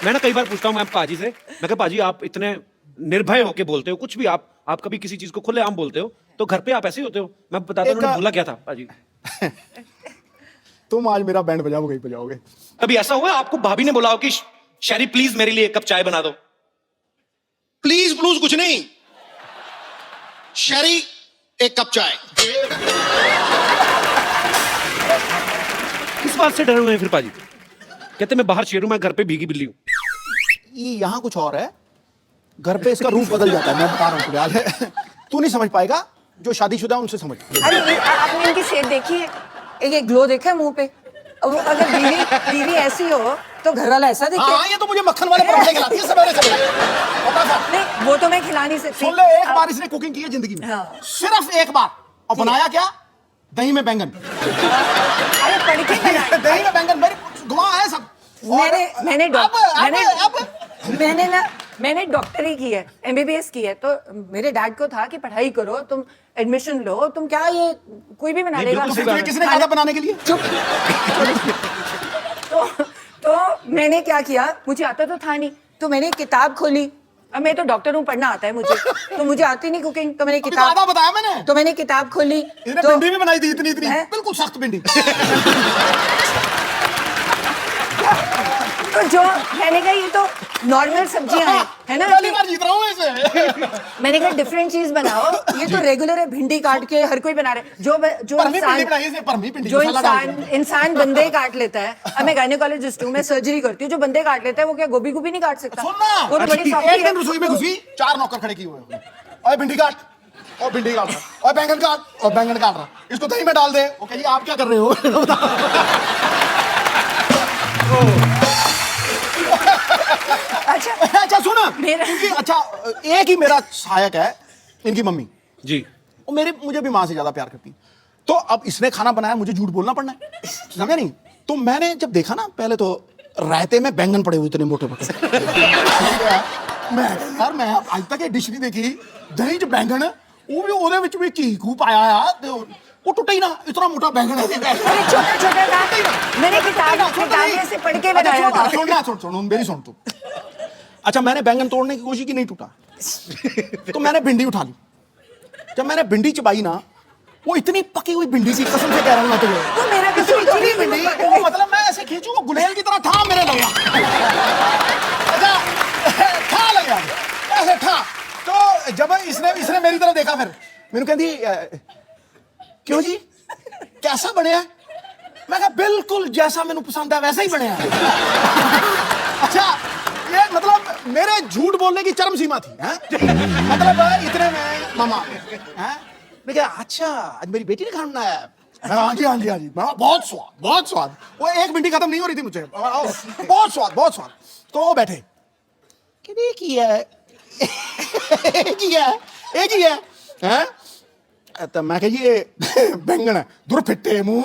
मैं ना कई बार पूछता हूँ मैं पाजी से, मैं कहा पाजी आप इतने निर्भय होके बोलते हो, कुछ भी आप कभी किसी चीज को खुलेआम बोलते हो, तो घर पे आप ऐसे ही होते हो? मैं बताता हूँ बोला क्या था पाजी। तुम आज मेरा बैंड बजाओगे ही बजाओगे। कभी ऐसा हुआ आपको भाभी ने बोला हो कि शहरी प्लीज मेरे लिए 1 कप चाय बना दो? प्लीज प्लूज कुछ नहीं, शहरी 1 कप चाय। किस बात से डरे हुए हैं फिर पाजी? कहते मैं बाहर शेर हूं, मैं घर पे भीगी बिल्ली हूं। ये यहाँ कुछ और है, घर पे इसका रूप बदल जाता है, मैं बता रहा हूँ तुझे। तू नहीं समझ पाएगा, जो शादीशुदा है उनसे समझ। अरे आपने इनकी शेड देखी है? एक ग्लो देखा है मुंह पे? और वो अगर बीवी ऐसी हो तो घर वाला ऐसा दिखे? हाँ, ये तो मुझे मक्खन वाले पराठे खिलाती है सवेरे सवेरे। नहीं, वो तो मैं खिला नहीं सकती। सुन ले, एक बार इसने कुकिंग की है जिंदगी में, हाँ। सिर्फ एक बार, और बनाया क्या? दही में बैंगन। अरे पढ़ के बनाया। दही में बैंगन, मेरी गवाह है सब। मैंने डॉक्टरी की है, MBBS की है, तो मेरे डैड को था कि पढ़ाई करो, तुम एडमिशन लो, तुम क्या ये कोई भी बना लेगा। किसने कहा था बनाने के लिए? चुप। तो मैंने क्या किया, मुझे आता तो था नहीं, तो मैंने किताब खोली। अब मैं तो डॉक्टर हूँ, पढ़ना आता है मुझे, तो मुझे आती नहीं कुकिंग, तो मैंने किताब बताया मैंने, तो मैंने किताब खोली, तो भिंडी भी बनाई थी इतनी बिल्कुल सख्त भिंडी। तो जो मैंने कहा ये तो नॉर्मल सब्जियां हैं, है ना? पहली बार जीत रहा हूँ ऐसे। मैंने कहा डिफरेंट चीज बनाओ, ये तो रेगुलर है, भिंडी काट के हर कोई बना रहे। जो इंसान बंदे काट लेता है, अब मैं गायनेकोलॉजिस्ट हूँ, मैं सर्जरी करती हूँ, जो बंदे काट लेता है वो क्या गोभी भी नहीं काट सकता? वो तो बड़ी एक दिन रसोई में घुसी, 4 नौकर खड़े किए हुए, और भिंडी काट, और भिंडी काट रहा, और बैंगन काट, और बैंगन काट रहा, इसको दही में डाल दे। वो कहिए आप क्या कर रहे हो? अच्छा सुना, अच्छा एक ही मेरा सहायक है, इनकी मम्मी जी, वो मुझे भी माँ से ज्यादा प्यार करती है। तो अब इसने खाना बनाया, मुझे झूठ बोलना पड़ना है, समझे नहीं? तो मैंने जब देखा ना, पहले तो रायते में बैंगन पड़े हुए इतने मोटे मोटे, मैं आज तक ये डिश नहीं देखी, दही च बैंगन, वो भी ਉਹਦੇ ਵਿੱਚ ਵੀ ਘੀ ਘੂ ਪਾਇਆ ਆ, ਤੇ वो टूटा ही ना, इतना मोटा बैंगन है। छोटा था, मैंने किताब से पढ़ के बनाया था। सुन मेरी सुन तू। अच्छा, मैंने बैंगन तोड़ने की कोशिश की, नहीं टूटा, तो मैंने भिंडी उठा ली। जब मैंने भिंडी चबाई ना, वो इतनी पकी हुई भिंडी थी, कसम से कह रहा हूँ मैं तुझे, तो मेरा कसूर तो नहीं भिंडी, वो मतलब मैं ऐसे खींचू, वो गुलेल की तरह था मेरे लगा। अच्छा, था लगा ऐसे था। तो जब इसने मेरी तरफ देखा, फिर मैंने कहती क्यों जी, कैसा बने? मैं कहा बिल्कुल जैसा मैंने पसंद है वैसा ही बने। अच्छा, ये मतलब मेरे झूठ बोलने की चरम सीमा थी, है? मतलब इतने में मामा, हैं? मैं कहा अच्छा आज मेरी बेटी ने खाना बनाया है? हाँ जी हाँ जी हाँ जी, बहुत स्वाद बहुत स्वाद। वो एक भिंडी खत्म नहीं हो रही थी मुझे, बहुत स्वाद बहुत स्वाद। तो वो बैठे कि एक ही है, एक ही है, हैं? तो मैं कह ये बैंगन है, दूर फिट्टे मुंह।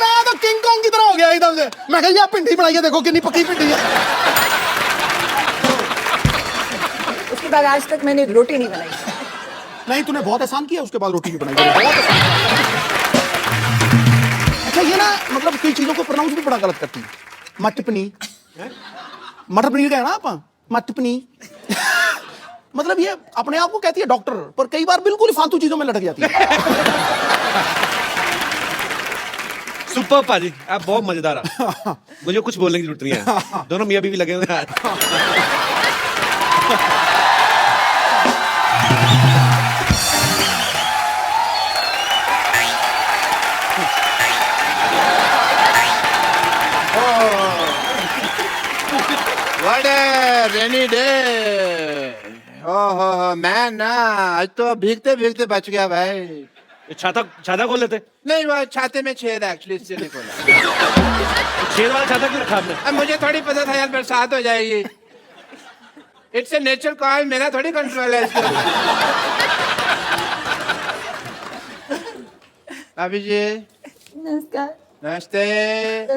मैं तो किंग कॉन्ग की तरह हो गया एकदम से। मैं कह ये भिंडी बनाई है, देखो कितनी पकी भिंडी है। उसके बाद आज तक मैंने रोटी नहीं बनाई। नहीं, तूने बहुत एहसान किया, उसके बाद रोटी भी बनाई। अच्छा, ये ना मतलब कई चीजों को प्रोनाउंस भी बड़ा गलत करती है। मटर पनीर, मटर पनीर का है ना आप, मटर पनीर। मतलब ये अपने आप को कहती है डॉक्टर, पर कई बार बिल्कुल ही फालतू चीजों में लटक जाती है। सुपर पाजी, आप बहुत मजेदार हैं। मुझे कुछ बोलने की जरूरत नहीं है, दोनों मियां बीवी लगे हुए हैं। What a rainy day. ओहो मैं ना आज तो भीगते भीगते बच गया भाई। ये छाता खोल लेते। नहीं वो छाते में छेद है एक्चुअली, इससे नहीं खोला। छेद वाला छाता क्यों रखा आपने? अब मुझे थोड़ी पता था यार बरसात हो जाएगी। इट्स ए नेचुरल कॉल, मेरा थोड़ी कंट्रोल है इसको। अभी जी नमस्कार। नमस्ते,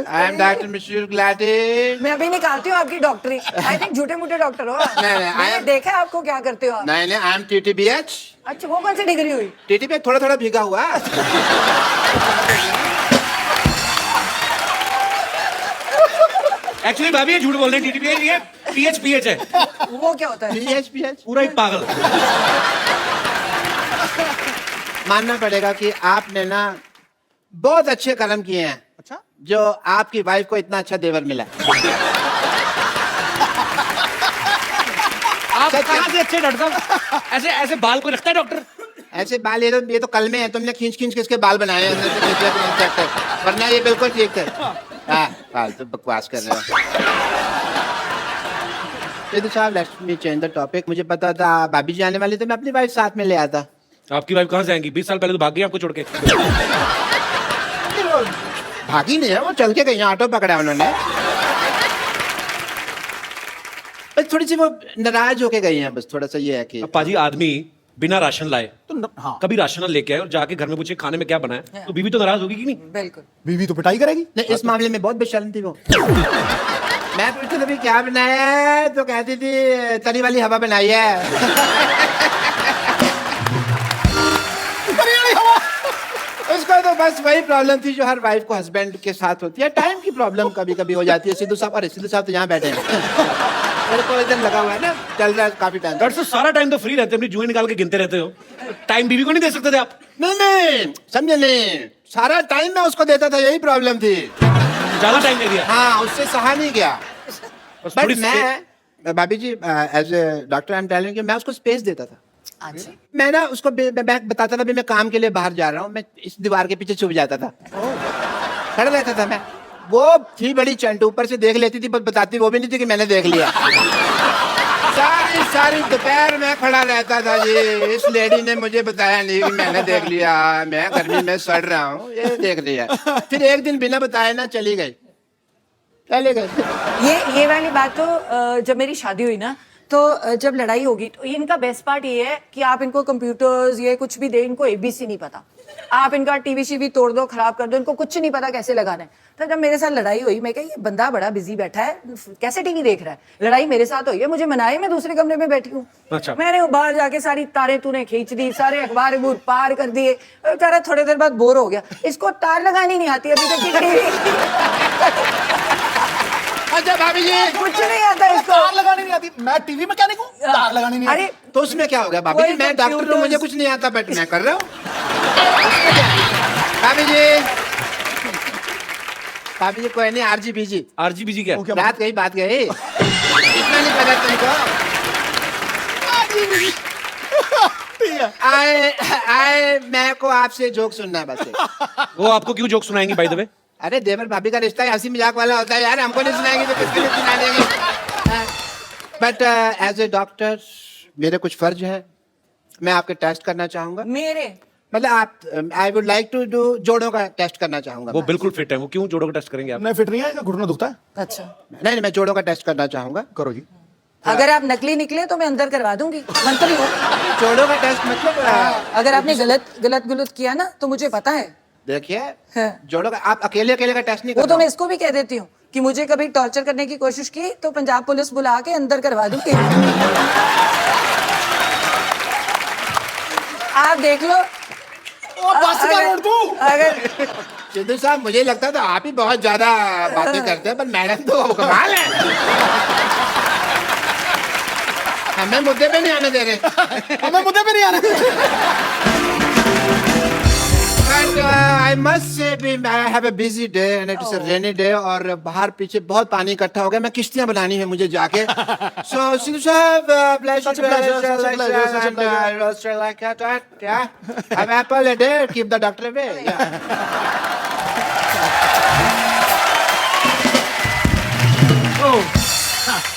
आई एम डॉक्टर मिश्र गुलाटी। मैं अभी निकालती हूँ आपकी डॉक्टरी। आई थिंक झूठे मूठे डॉक्टर हो आप। नहीं, मैंने देखा है आपको क्या करते हो आप। नहीं आई एम TTBH। अच्छा, वो कौन सी डिग्री हुई? TTBH थोड़ा थोड़ा भीगा हुआ। एक्चुअली भाभी ये झूठ बोल रहे हैं, TTBH ये PH है। वो क्या होता है? PH पूरा ही पागल। मानना पड़ेगा कि आपने ना बहुत अच्छे कर्म किए हैं। अच्छा, जो आपकी वाइफ को इतना अच्छा देवर मिला। आप कहाँ से अच्छे डॉक्टर साहब? ऐसे ऐसे बाल को रखता है डॉक्टर? ऐसे बाल ये तो कल में है, तुमने खींच खींच के इसके बाल बनाए हैं अंदर से खींच के, वरना ये बिल्कुल ठीक है। हाँ फालतू बकवास कर रहे हो। सिद्धू साहब let's me change the topic. मुझे पता था भाभी जी आने वाली, तो मैं अपनी वाइफ साथ में ले आता। आपकी वाइफ कहाँ से आएंगी? 20 साल पहले तो भाग गई आपको छोड़ के। भागी नहीं है, वो चल के गई, ऑटो पकड़ा उन्होंने। बस थोड़ी सी वो नाराज होके गई हैं, बस थोड़ा सा ये है कि अब पाजी आदमी बिना राशन लाए हाँ, कभी राशन ना लेके आए और जाके घर में पूछे खाने में क्या बना है, तो बीवी तो नाराज होगी कि नहीं? बिल्कुल। बीवी तो पिटाई करेगी। नहीं, इस मामले में बहुत बेशर्म थी वो। मैं पूछती थी क्या बनाया है, तो कहती थी तरी वाली हवा बनाई है। उसका तो बस वही प्रॉब्लम थी जो हर वाइफ को हस्बैंड के साथ होती है, टाइम की प्रॉब्लम कभी कभी हो जाती है। सिद्धू साहब, अरे सिद्धू साहब तो यहाँ बैठे हैं। मेरे को इधर लगा हुआ है ना, चल रहा है काफी टाइम। डॉक्टर साहब सारा टाइम तो फ्री रहते हैं, अपनी जुएं निकाल के गिनते रहते हो, टाइम बीवी को नहीं दे सकते थे आप? नहीं समझे नहीं, सारा टाइम मैं उसको देता था, यही प्रॉब्लम थी। ज्यादा टाइम दे दिया। हाँ, उससे सहा नहीं गया। बस बट थोड़ी मैं भाभी जी as a doctor I am telling you, मैं उसको स्पेस देता था। अच्छा। मैं ना उसको मैं बताता था भी मैं काम के लिए बाहर जा रहा हूँ, मैं इस दीवार के पीछे छुप जाता था, खड़ा रहता था मैं। वो थी बड़ी चंट, ऊपर से देख लेती थी, पर बताती वो भी नहीं थी कि मैंने देख लिया। सारी दोपहर में खड़ा रहता था जी। इस लेडी ने मुझे बताया नहीं कि मैंने देख लिया, मैं गर्मी में सड़ रहा हूँ, ये देख लिया। फिर एक दिन बिना बताए ना चली गई। ये वाली बात तो जब मेरी शादी हुई ना, तो जब लड़ाई होगी तो इनका बेस्ट पार्ट ये है कि आप इनको कंप्यूटर्स ये कुछ भी दे, इनको ABC नहीं पता। आप इनका टीवी तोड़ दो, खराब कर दो, इनको कुछ नहीं पता कैसे लगाना है। तो जब मेरे साथ लड़ाई हुई, मैं कहा ये बंदा बड़ा बिजी बैठा है, कैसे टीवी देख रहा है। लड़ाई मेरे साथ हुई है, मुझे मनाए, मैं दूसरे कमरे में बैठी हूँ। अच्छा। मैंने बाहर जाके सारी तारें तूने खींच दी, सारे अखबार पार कर दिए। बेचारा थोड़ी देर बाद बोर हो गया, इसको तार लगानी नहीं आती, अभी तक की खड़ी हुई। अच्छा भाभी जी, कुछ नहीं आता इसको, तार लगानी नहीं आती। मैं टीवी मैकेनिक हूँ, तार लगानी नहीं आती। अरे तो उसमें क्या हो गया भाभी जी? मैं डॉक्टर हूँ, मुझे कुछ नहीं आता, बट मैं कर रहा हूँ। भाभी जी कोई नहीं, RGBG क्या? रात गई बात गई, इतना नहीं पता तुमको। आए मैं को आपसे जोक सुनना है बस। वो आपको क्यों जोक सुनाएंगी बाय द वे? अरे देवर भाभी का रिश्ता हंसी मजाक वाला होता है यार, हमको नहीं सुनाएंगे तो किसके लिए सुना देंगे। बट एज ए डॉक्टर मेरे कुछ फर्ज है, मैं आपके टेस्ट करना चाहूंगा। मेरे मतलब आप I would like to do जोड़ों का टेस्ट करना चाहूंगा। वो बिल्कुल फिट है, वो क्यों जोड़ों का टेस्ट करेंगे आप? नहीं फिट नहीं है, इसका घुटना दुखता है। अच्छा, नहीं मैं जोड़ों का टेस्ट करना चाहूंगा। करो जी। अगर आप नकली निकले तो मैं अंदर करवा दूंगी, मंत्री हो। जोड़ों का टेस्ट मतलब अगर आपने गलत किया ना तो मुझे पता है। देखिए हाँ। जोड़ों का आप अकेले का टेस्ट नहीं वो कर तो मैं इसको भी कह देती हूँ कि मुझे कभी टॉर्चर करने की कोशिश की तो पंजाब पुलिस बुला के अंदर करवा दूंगी। आप देख लो। बस कर तू। अगर सिद्धू साहब, मुझे लगता था आप ही बहुत ज्यादा बातें करते हैं, पर मैडम तो कमाल है, हमें मुद्दे पे नहीं आने दे रहे। हमें मुद्दे पे नहीं आने। I must say I have a busy day and it is a rainy day और बाहर पीछे बहुत पानी इकट्ठा हो गया, मैं किश्तियां बनानी है मुझे जाके। So सिद्धू साहब, have apple a day, keep the doctor away.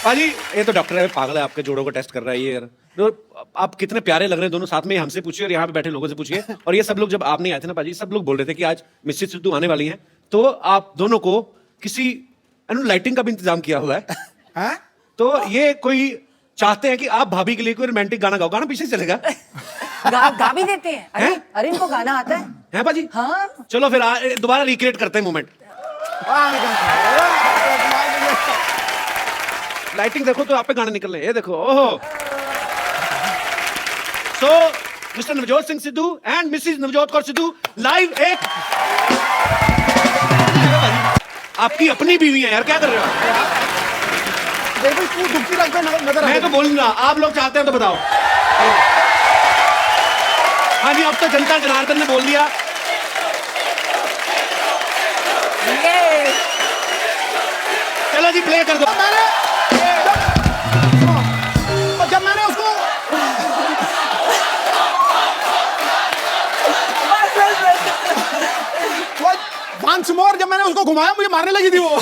पाजी ये तो डॉक्टर है, पागल है, आपके जोड़ों को टेस्ट कर रहा है ये यार। तो आप कितने प्यारे लग रहे हैं दोनों साथ में, हमसे पूछिए और यहाँ पे बैठे लोगों से पूछिए। और ये सब लोग जब आप नहीं आए थे ना पाजी, सब लोग बोल रहे थे कि आज मिसेस सिद्धू आने वाली हैं, तो आप दोनों को किसी लाइटिंग का भी इंतजाम किया हुआ है। तो ये कोई चाहते हैं कि आप भाभी के लिए कोई रोमांटिक गाना गाओ, गाना पीछे से चलेगा। गा भी देते हैं। अरे अरे इनको गाना आता है पाजी? हाँ। चलो फिर दोबारा रिक्रिएट करते हैं मोमेंट। लाइटिंग देखो तो आप पे गाने निकल रहे हैं, ये देखो। ओहो। So Mr Navjot Singh Sidhu and Mrs Navjot Kaur Sidhu live एक। आपकी अपनी बीवी है यार, क्या कर रहे हो? देखो क्यों दुखती लगता है नजर। मैं तो बोलूंगा, आप लोग चाहते हैं तो बताओ। हाँ जी, अब तो जनता जनार्दन ने बोल दिया। चलो जी प्ले कर दो। जब मैंने उसको वंस मोर, जब मैंने उसको घुमाया मुझे मारने लगी थी वो।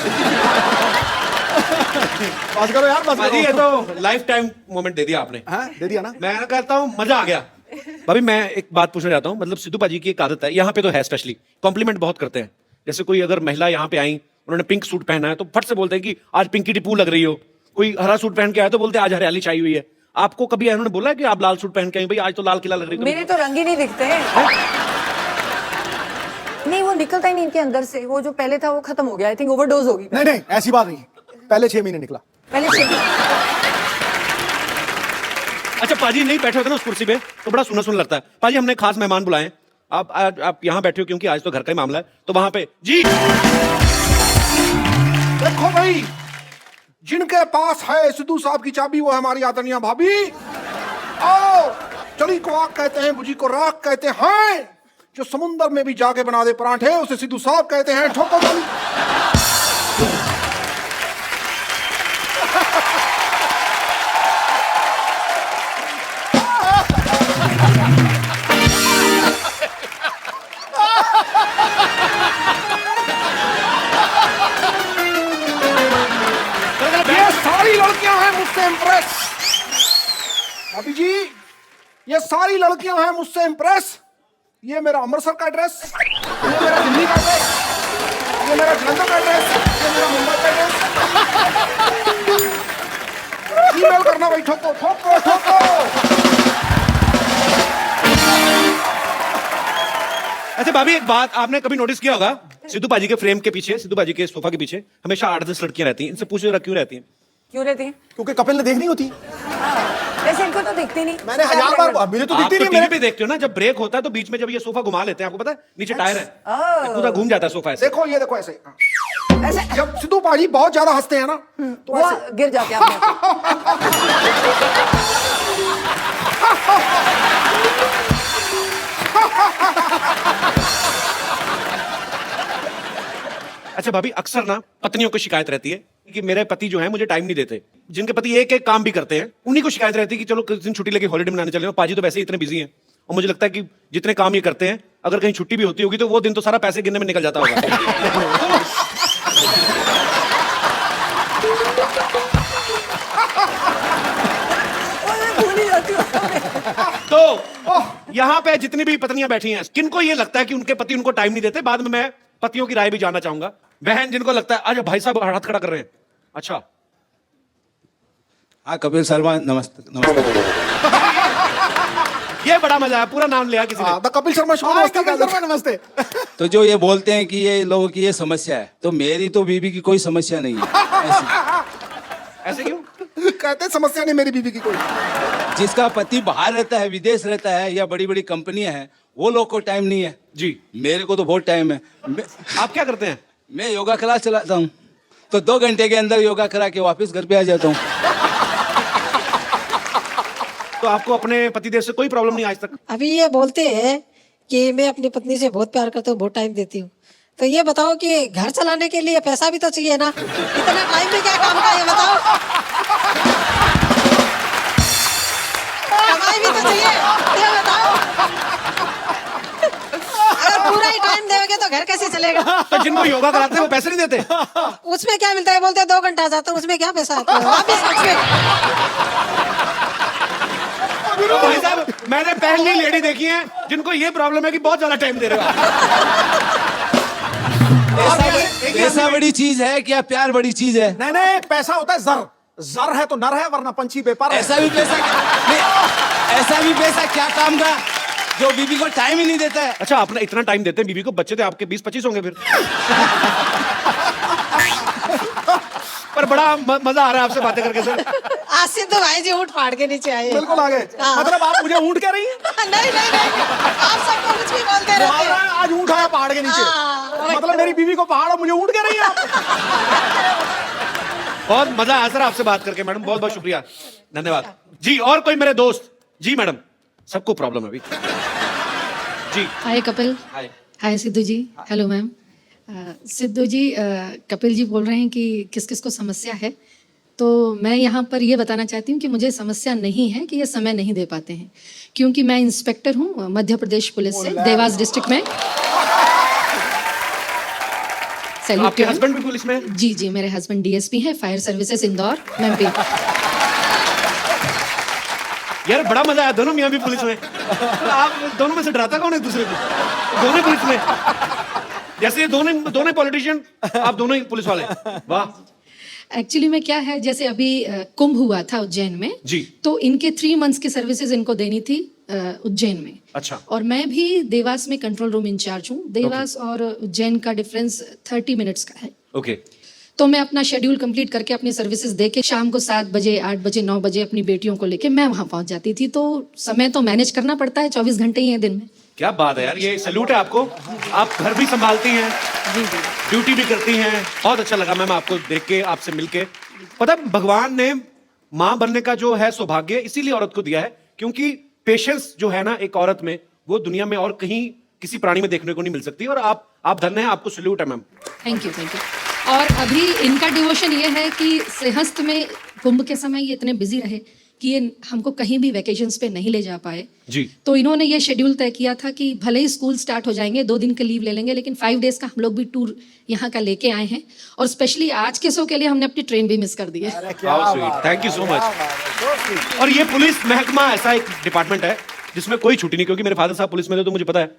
बस करो यार, बस करो। ये तो लाइफ टाइम मोमेंट दे दिया आपने। हाँ, दे दिया ना। मैं कहता हूँ मजा आ गया। भाभी मैं एक बात पूछना चाहता हूँ, मतलब सिद्धू पाजी की एक आदत है, यहाँ पे तो है स्पेशली, कॉम्प्लीमेंट बहुत करते हैं। जैसे कोई अगर महिला यहाँ पे आई, उन्होंने पिंक सूट पहना है तो फट से बोलते हैं कि आज पिंकी टिप्पू लग रही हो। कोई हरा सूट पहन के आया तो बोलते हैं आज हरियाली छाई हुई है। आपको कभी उन्होंने बोला है कि आप लाल सूट पहन के आई, भाई आज तो लाल किला लग रही है? मेरे तो रंग ही नहीं दिखते हैं। नहीं, वो निकलता ही नहीं इनके अंदर से। वो जो पहले था वो खत्म हो गया। आई थिंक ओवरडोज होगी। नहीं नहीं, ऐसी बात नहीं, पहले 6 महीने निकला। पहले अच्छा पाजी नहीं बैठे होते ना उस कुर्सी पे तो बड़ा सुना सुना लगता है। पाजी हमने खास मेहमान बुलाए हैं, आप यहाँ बैठे हो क्योंकि आज तो घर का ही मामला है, तो वहां पे जी देखो भाई, जिनके पास है सिद्धू साहब की चाबी वो है हमारी आदरणीय भाभी। आओ, चली को आग कहते हैं, बुझी को राख कहते हैं, जो समुंदर में भी जाके बना दे पराठे उसे सिद्धू साहब कहते हैं। ठोको ताली। ये सारी लड़कियां हैं मुझसे इम्प्रेस। भाभी जी, ये सारी लड़कियां हैं मुझसे इम्प्रेस। ये मेरा अमृतसर का एड्रेस, ये मेरा दिल्ली का एड्रेस, ये मेरा जलंधर का एड्रेस, ये मेरा मुंबई का एड्रेस। ईमेल करना भाई, ठोको ठोको ठोको। अच्छा भाभी एक बात आपने कभी नोटिस किया होगा, सिद्धू पाजी के फ्रेम के पीछे, सिद्धू पाजी के सोफा के पीछे हमेशा 8-10 लड़कियां रहती हैं। इनसे पूछो जरा क्यों रहती हैं? क्यों रहती हैं? क्योंकि कपिल ने देखनी होती। वैसे इनको तो दिखती नहीं। मैंने 1000 बार, मुझे तो दिखती नहीं। टीवी पे देखते हो ना, जब ब्रेक होता है तो बीच में जब ये सोफा घुमा लेते हैं, आपको पता है नीचे टायर है, पूरा घूम जाता है सोफा ऐसे। देखो ये देखो ऐसे ऐसे जब सिद्धू पाजी बहुत ज्यादा हंसते हैं ना तो वो गिर जाते हैं अपने अच्छा भाभी अक्सर ना पत्नियों को शिकायत रहती है कि मेरे पति जो है मुझे टाइम नहीं देते। जिनके पति एक एक काम भी करते हैं उन्हीं को शिकायत रहती है कि चलो किस दिन छुट्टी लेके हॉलिडे मनाने चले। पाजी तो वैसे ही इतने बिजी हैं और मुझे लगता है कि जितने काम ये करते हैं अगर कहीं छुट्टी भी होती होगी तो वो दिन तो सारा पैसे गिनने में निकल जाता होगा। तो यहाँ पे जितनी भी पत्नियां बैठी हैं, किनको ये लगता है कि उनके पति उनको टाइम नहीं देते? बाद में मैं पतियों की राय भी जानना चाहूंगा। बहन जिनको लगता है आज भाई साहब हाथ खड़ा कर रहे हैं। अच्छा हाँ कपिल शर्मा, नमस्ते नमस्ते। ये बड़ा मजा है, पूरा नाम लिया किसी ने। कपिल शर्मा शो। नमस्ते नमस्ते। तो जो ये बोलते हैं कि ये लोगों की ये समस्या है, तो मेरी तो बीबी की कोई समस्या नहीं है। ऐसे क्यों कहते हैं समस्या नहीं मेरी बीबी की कोई। जिसका पति बाहर रहता है, विदेश रहता है या बड़ी बड़ी कंपनियां हैं, वो लोग को टाइम नहीं है जी। मेरे को तो बहुत टाइम है। आप क्या करते हैं? मैं योगा क्लास चलाता हूँ, तो 2 घंटे के अंदर योगा करा के वापस घर पे आ जाता हूँ। तो आपको अपने पतिदेव से कोई प्रॉब्लम नहीं आज तक? अभी ये बोलते हैं कि मैं अपनी पत्नी से बहुत प्यार करता हूँ, बहुत टाइम देती हूँ। तो ये बताओ कि घर चलाने के लिए पैसा भी तो चाहिए ना, इतना टाइम में क्या काम का, ये बताओ। कमाई भी तो चाहिए, ये बताओ। अगर पूरा ही टाइम देंगे तो तो घर कैसे चलेगा? तो जिनको योगा कराते हैं वो पैसे नहीं देते? उसमें क्या मिलता है? बोलते हैं 2 घंटा जाता हूँ, उसमें क्या पैसा आता है? आप भी सोचिए। भाई साहब, मैंने पहली लेडी देखी है जिनको ये प्रॉब्लम है कि बहुत ज्यादा टाइम दे रहे हो आप। पैसा बड़ी चीज है क्या? प्यार बड़ी चीज है? नहीं नहीं, पैसा होता है जर। जर है तो नर है, वरना पंछी बेपर है। ऐसा भी पैसा नहीं, ऐसा भी पैसा क्या काम का जो बीबी को टाइम ही नहीं देता है? अच्छा, अपना इतना टाइम देते हैं बीवी को, बच्चे थे आपके 20-25 होंगे फिर। पर बड़ा मजा आ रहा है आपसे बातें करके सर। आज से तो भाई जी ऊँट फाड़ के नीचे आए। बिल्कुल आ गए। हाँ। मतलब आप मुझे ऊँट कह रही हैं? नहीं नहीं नहीं, आप सबको कुछ भी बोलते रहते हैं। आज ऊँट आया पहाड़ के नीचे। हाँ। मतलब मेरी बीवी को पहाड़ और मुझे ऊँट कह रही हैं आप? बहुत मजा आया सर आपसे बात करके मैडम, बहुत बहुत शुक्रिया, धन्यवाद जी। और कोई मेरे दोस्त? जी मैडम, सबको प्रॉब्लम है अभी जी। Hi Kapil. Hi Sidhu ji. Hello ma'am. Sidhu ji, Kapil ji बोल रहे हैं कि किस किस को समस्या है, तो मैं यहाँ पर ये बताना चाहती हूँ कि मुझे समस्या नहीं है कि ये समय नहीं दे पाते हैं, क्योंकि मैं इंस्पेक्टर हूँ मध्य प्रदेश पुलिस से, देवास डिस्ट्रिक्ट में। आपके हस्बैंड भी पुलिस में? जी जी, मेरे हस्बैंड डीएसपी हैं, फायर सर्विसेज इंदौर में भी। यार बड़ा मजा आया, दोनों मियां भी पुलिस में। तो आप दोनों में से डराता कौन है दूसरे को? दोनों पुलिस में, जैसे दोनों पॉलिटिशियन, आप दोनों ही पुलिस वाले। वाह। एक्चुअली में क्या है, जैसे अभी कुंभ हुआ था उज्जैन में जी, तो इनके 3 मंथ्स की सर्विसेज इनको देनी थी उज्जैन में। अच्छा। और मैं भी देवास में कंट्रोल रूम इंचार्ज हूँ। देवास और उज्जैन का डिफरेंस 30 मिनट्स का है। ओके। तो मैं अपना शेड्यूल कंप्लीट करके अपनी सर्विसेज दे के शाम को 7 बजे, 8 बजे, 9 बजे अपनी बेटियों को लेके मैं वहां पहुंच जाती थी। तो समय तो मैनेज करना पड़ता है, 24 घंटे ही है दिन में। क्या बात है यार, ये सैल्यूट है आपको। आप घर भी संभालती हैं, ड्यूटी भी करती हैं। बहुत अच्छा लगा मैम आपको देख के, आपसे मिलके। पता भगवान ने माँ बनने का जो है सौभाग्य इसीलिए औरत को दिया है, क्योंकि पेशेंस जो है ना एक औरत में, वो दुनिया में और कहीं किसी प्राणी में देखने को नहीं मिल सकती। और आप धन्य हैं, आपको सैल्यूट है ma'am. Thank you, thank you. और अभी इनका डिवोशन ये है कि सिंहस्थ में कुंभ के समय ये इतने बिजी रहे कि ये हमको कहीं भी वेकेशंस पे नहीं ले जा पाए जी। तो इन्होंने ये शेड्यूल तय किया था कि भले ही स्कूल स्टार्ट हो जाएंगे, 2 दिन का लीव ले लेंगे, लेकिन 5 डेज का हम लोग भी टूर यहाँ का लेके आए हैं। और स्पेशली आज के शो के लिए हमने अपनी ट्रेन भी मिस कर दी है। Thank you so much. और ये पुलिस महकमा ऐसा एक डिपार्टमेंट है जिसमें कोई छुट्टी नहीं, क्योंकि मेरे फादर साहब पुलिस में थे तो मुझे पता है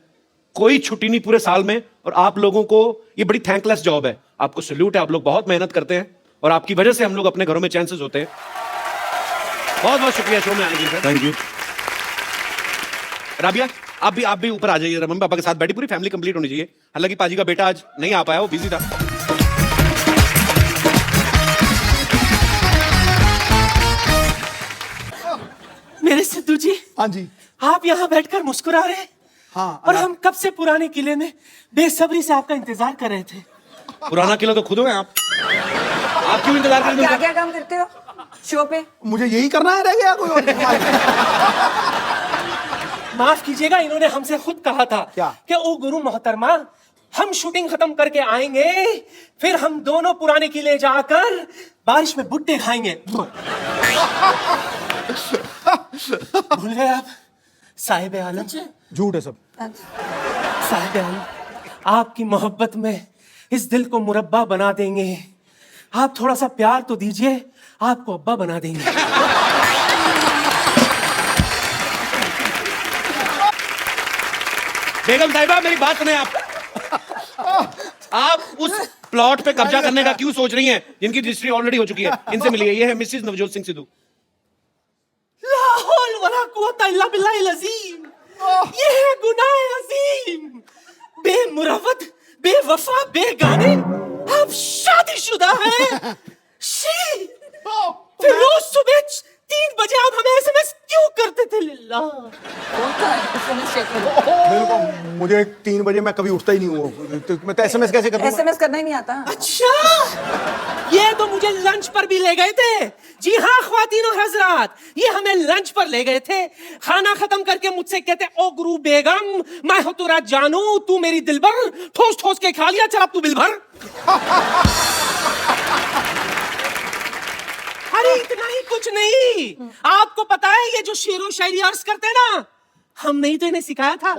कोई छुट्टी नहीं पूरे साल में। और आप लोगों को ये बड़ी थैंकलेस जॉब है, आपको सैल्यूट है। आप लोग बहुत मेहनत करते हैं और आपकी वजह से हम लोग अपने घरों में चैन से सोते हैं। बहुत बहुत शुक्रिया शो में आने के लिए। Thank you. राबिया, आप भी ऊपर आ जाइए, मम्मी पापा के साथ बैठी, पूरी फैमिली कंप्लीट होनी चाहिए। हालांकि पाजी का बेटा आज नहीं आ पाया, वो बिजी था। मेरे सिद्धू जी। हाँ जी। आप यहाँ बैठकर मुस्कुरा रहे हैं। हाँ। और हम कब से पुराने किले में बेसब्री से आपका इंतजार कर रहे थे। पुराना किला तो खुद हो आप क्यों इंतजार कर रहे क्या क्या काम करते हो शो पे? मुझे यही करना है, रह गया कोई और? माफ कीजिएगा, इन्होंने हमसे खुद कहा था क्या? कि ओ गुरु मोहतरमा, हम शूटिंग खत्म करके आएंगे, फिर हम दोनों पुराने किले जाकर बारिश में भुट्टे खाएंगे। भूल गए आप? साहिब आलम। झूठ है सब। साहिब आलम, आपकी मोहब्बत में इस दिल को मुरब्बा बना देंगे। आप थोड़ा सा प्यार तो दीजिए, आपको अब्बा बना देंगे। बेगम साहिबा, मेरी बात सुने आप उस प्लॉट पे कब्जा करने का क्यों सोच रही हैं जिनकी रजिस्ट्री ऑलरेडी हो चुकी है? इनसे मिलिए, ये है मिसेस नवजोत सिंह सिद्धू। ला हौल वला कुव्वता इल्ला बिल्लाहिल अज़ीम। ये है गुनाह अज़ीम। बेमुरवत, बेवफा, बेगाने, आप शादीशुदा हैं। शी, फिर रोज सुबह 3 बजे आप हमें एसएमएस क्यों करते थे? लिल्लाह। बिल्कुल, मुझे 3 बजे मैं कभी उठता ही नहीं हूँ, तो मैं तो एसएमएस कैसे करूँगा? एसएमएस करना ही नहीं आता। अच्छा, ये तो मुझे लंच पर भी ले गए थे। जी हाँ ख्वातीन और हजरात, ये हमें लंच पर ले गए थे। खाना खत्म करके मुझसे कहते, ओ गुरु बेगम, मैं हो तेरा जानू, तू मेरी दिलबर, ठोस ठोस के खा लिया, चल अब तू बिल भर। अरे इतना ही कुछ नहीं, आपको पता है ये जो शेरो शायरी अर्ज करते हैं ना, हमने ही तो इन्हें सिखाया था।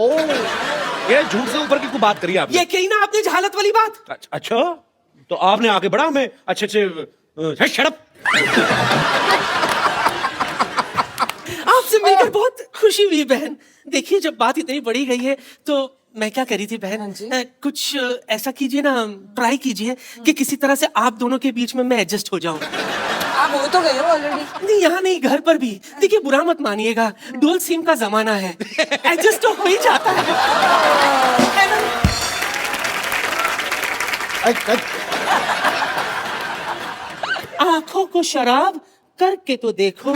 ये झूठ से ऊपर की कोई बात करी आपने? ये कही ना आपने जहालत वाली बात। अच्छा, तो आपने आगे बढ़ा हमें अच्छे अच्छे शट आपसे मिलकर बहुत खुशी हुई बहन। देखिए जब बात इतनी बड़ी गई है तो मैं क्या करी थी बहन, कुछ ऐसा कीजिए ना, ट्राई कीजिए कि किसी तरह से आप दोनों के बीच में मैं एडजस्ट हो जाऊं। आप हो तो गए हो ऑलरेडी। नहीं यहाँ नहीं, घर पर भी। देखिए बुरा मत मानिएगा, डुअल सिम का जमाना है, एडजस्ट तो हो ही जाता है ना? आंखों को शराब करके तो देखो,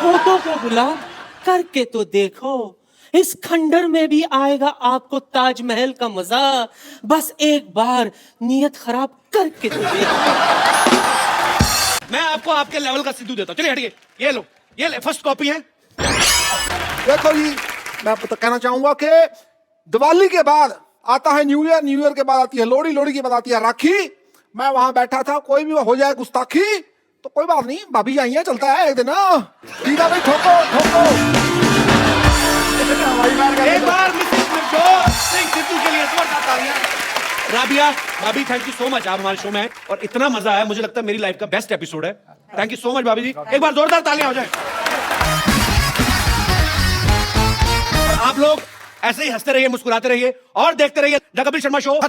होठों को गुलाब करके तो देखो, इस खंडर में भी आएगा आपको ताजमहल का मजा, बस एक बार नीयत खराब करके तो देखो। मैं आपको आपके लेवल का सिद्धू देता हूं, चलिए हटिए, ये लो, ये ले, फर्स्ट कॉपी है। देखो जी, मैं आपको तो कहना चाहूंगा कि दिवाली के बाद आता है न्यू ईयर, न्यू ईयर के बाद आती है लोहड़ी, लोहड़ी के बाद आती है राखी। मैं वहां बैठा था, कोई भी हो जाए गुस्ताखी तो कोई बात नहीं, भाभी आई है, चलता है एक दिन। ठीक है भाई, ठोको ठोको। एक बार मिसेस नवजोत सिंह सिद्धू के लिए जोरदार तालियां। राबिया, भाभी थैंक यू सो मच, आप हमारे शो में आए और इतना मजा आया, मुझे लगता है मेरी लाइफ का बेस्ट एपिसोड है। थैंक यू सो मच भाभी जी, एक बार जोरदार तालियां हो जाए। और आप लोग ऐसे ही हंसते रहिए, मुस्कुराते रहिए और देखते रहिए द कपिल शर्मा शो।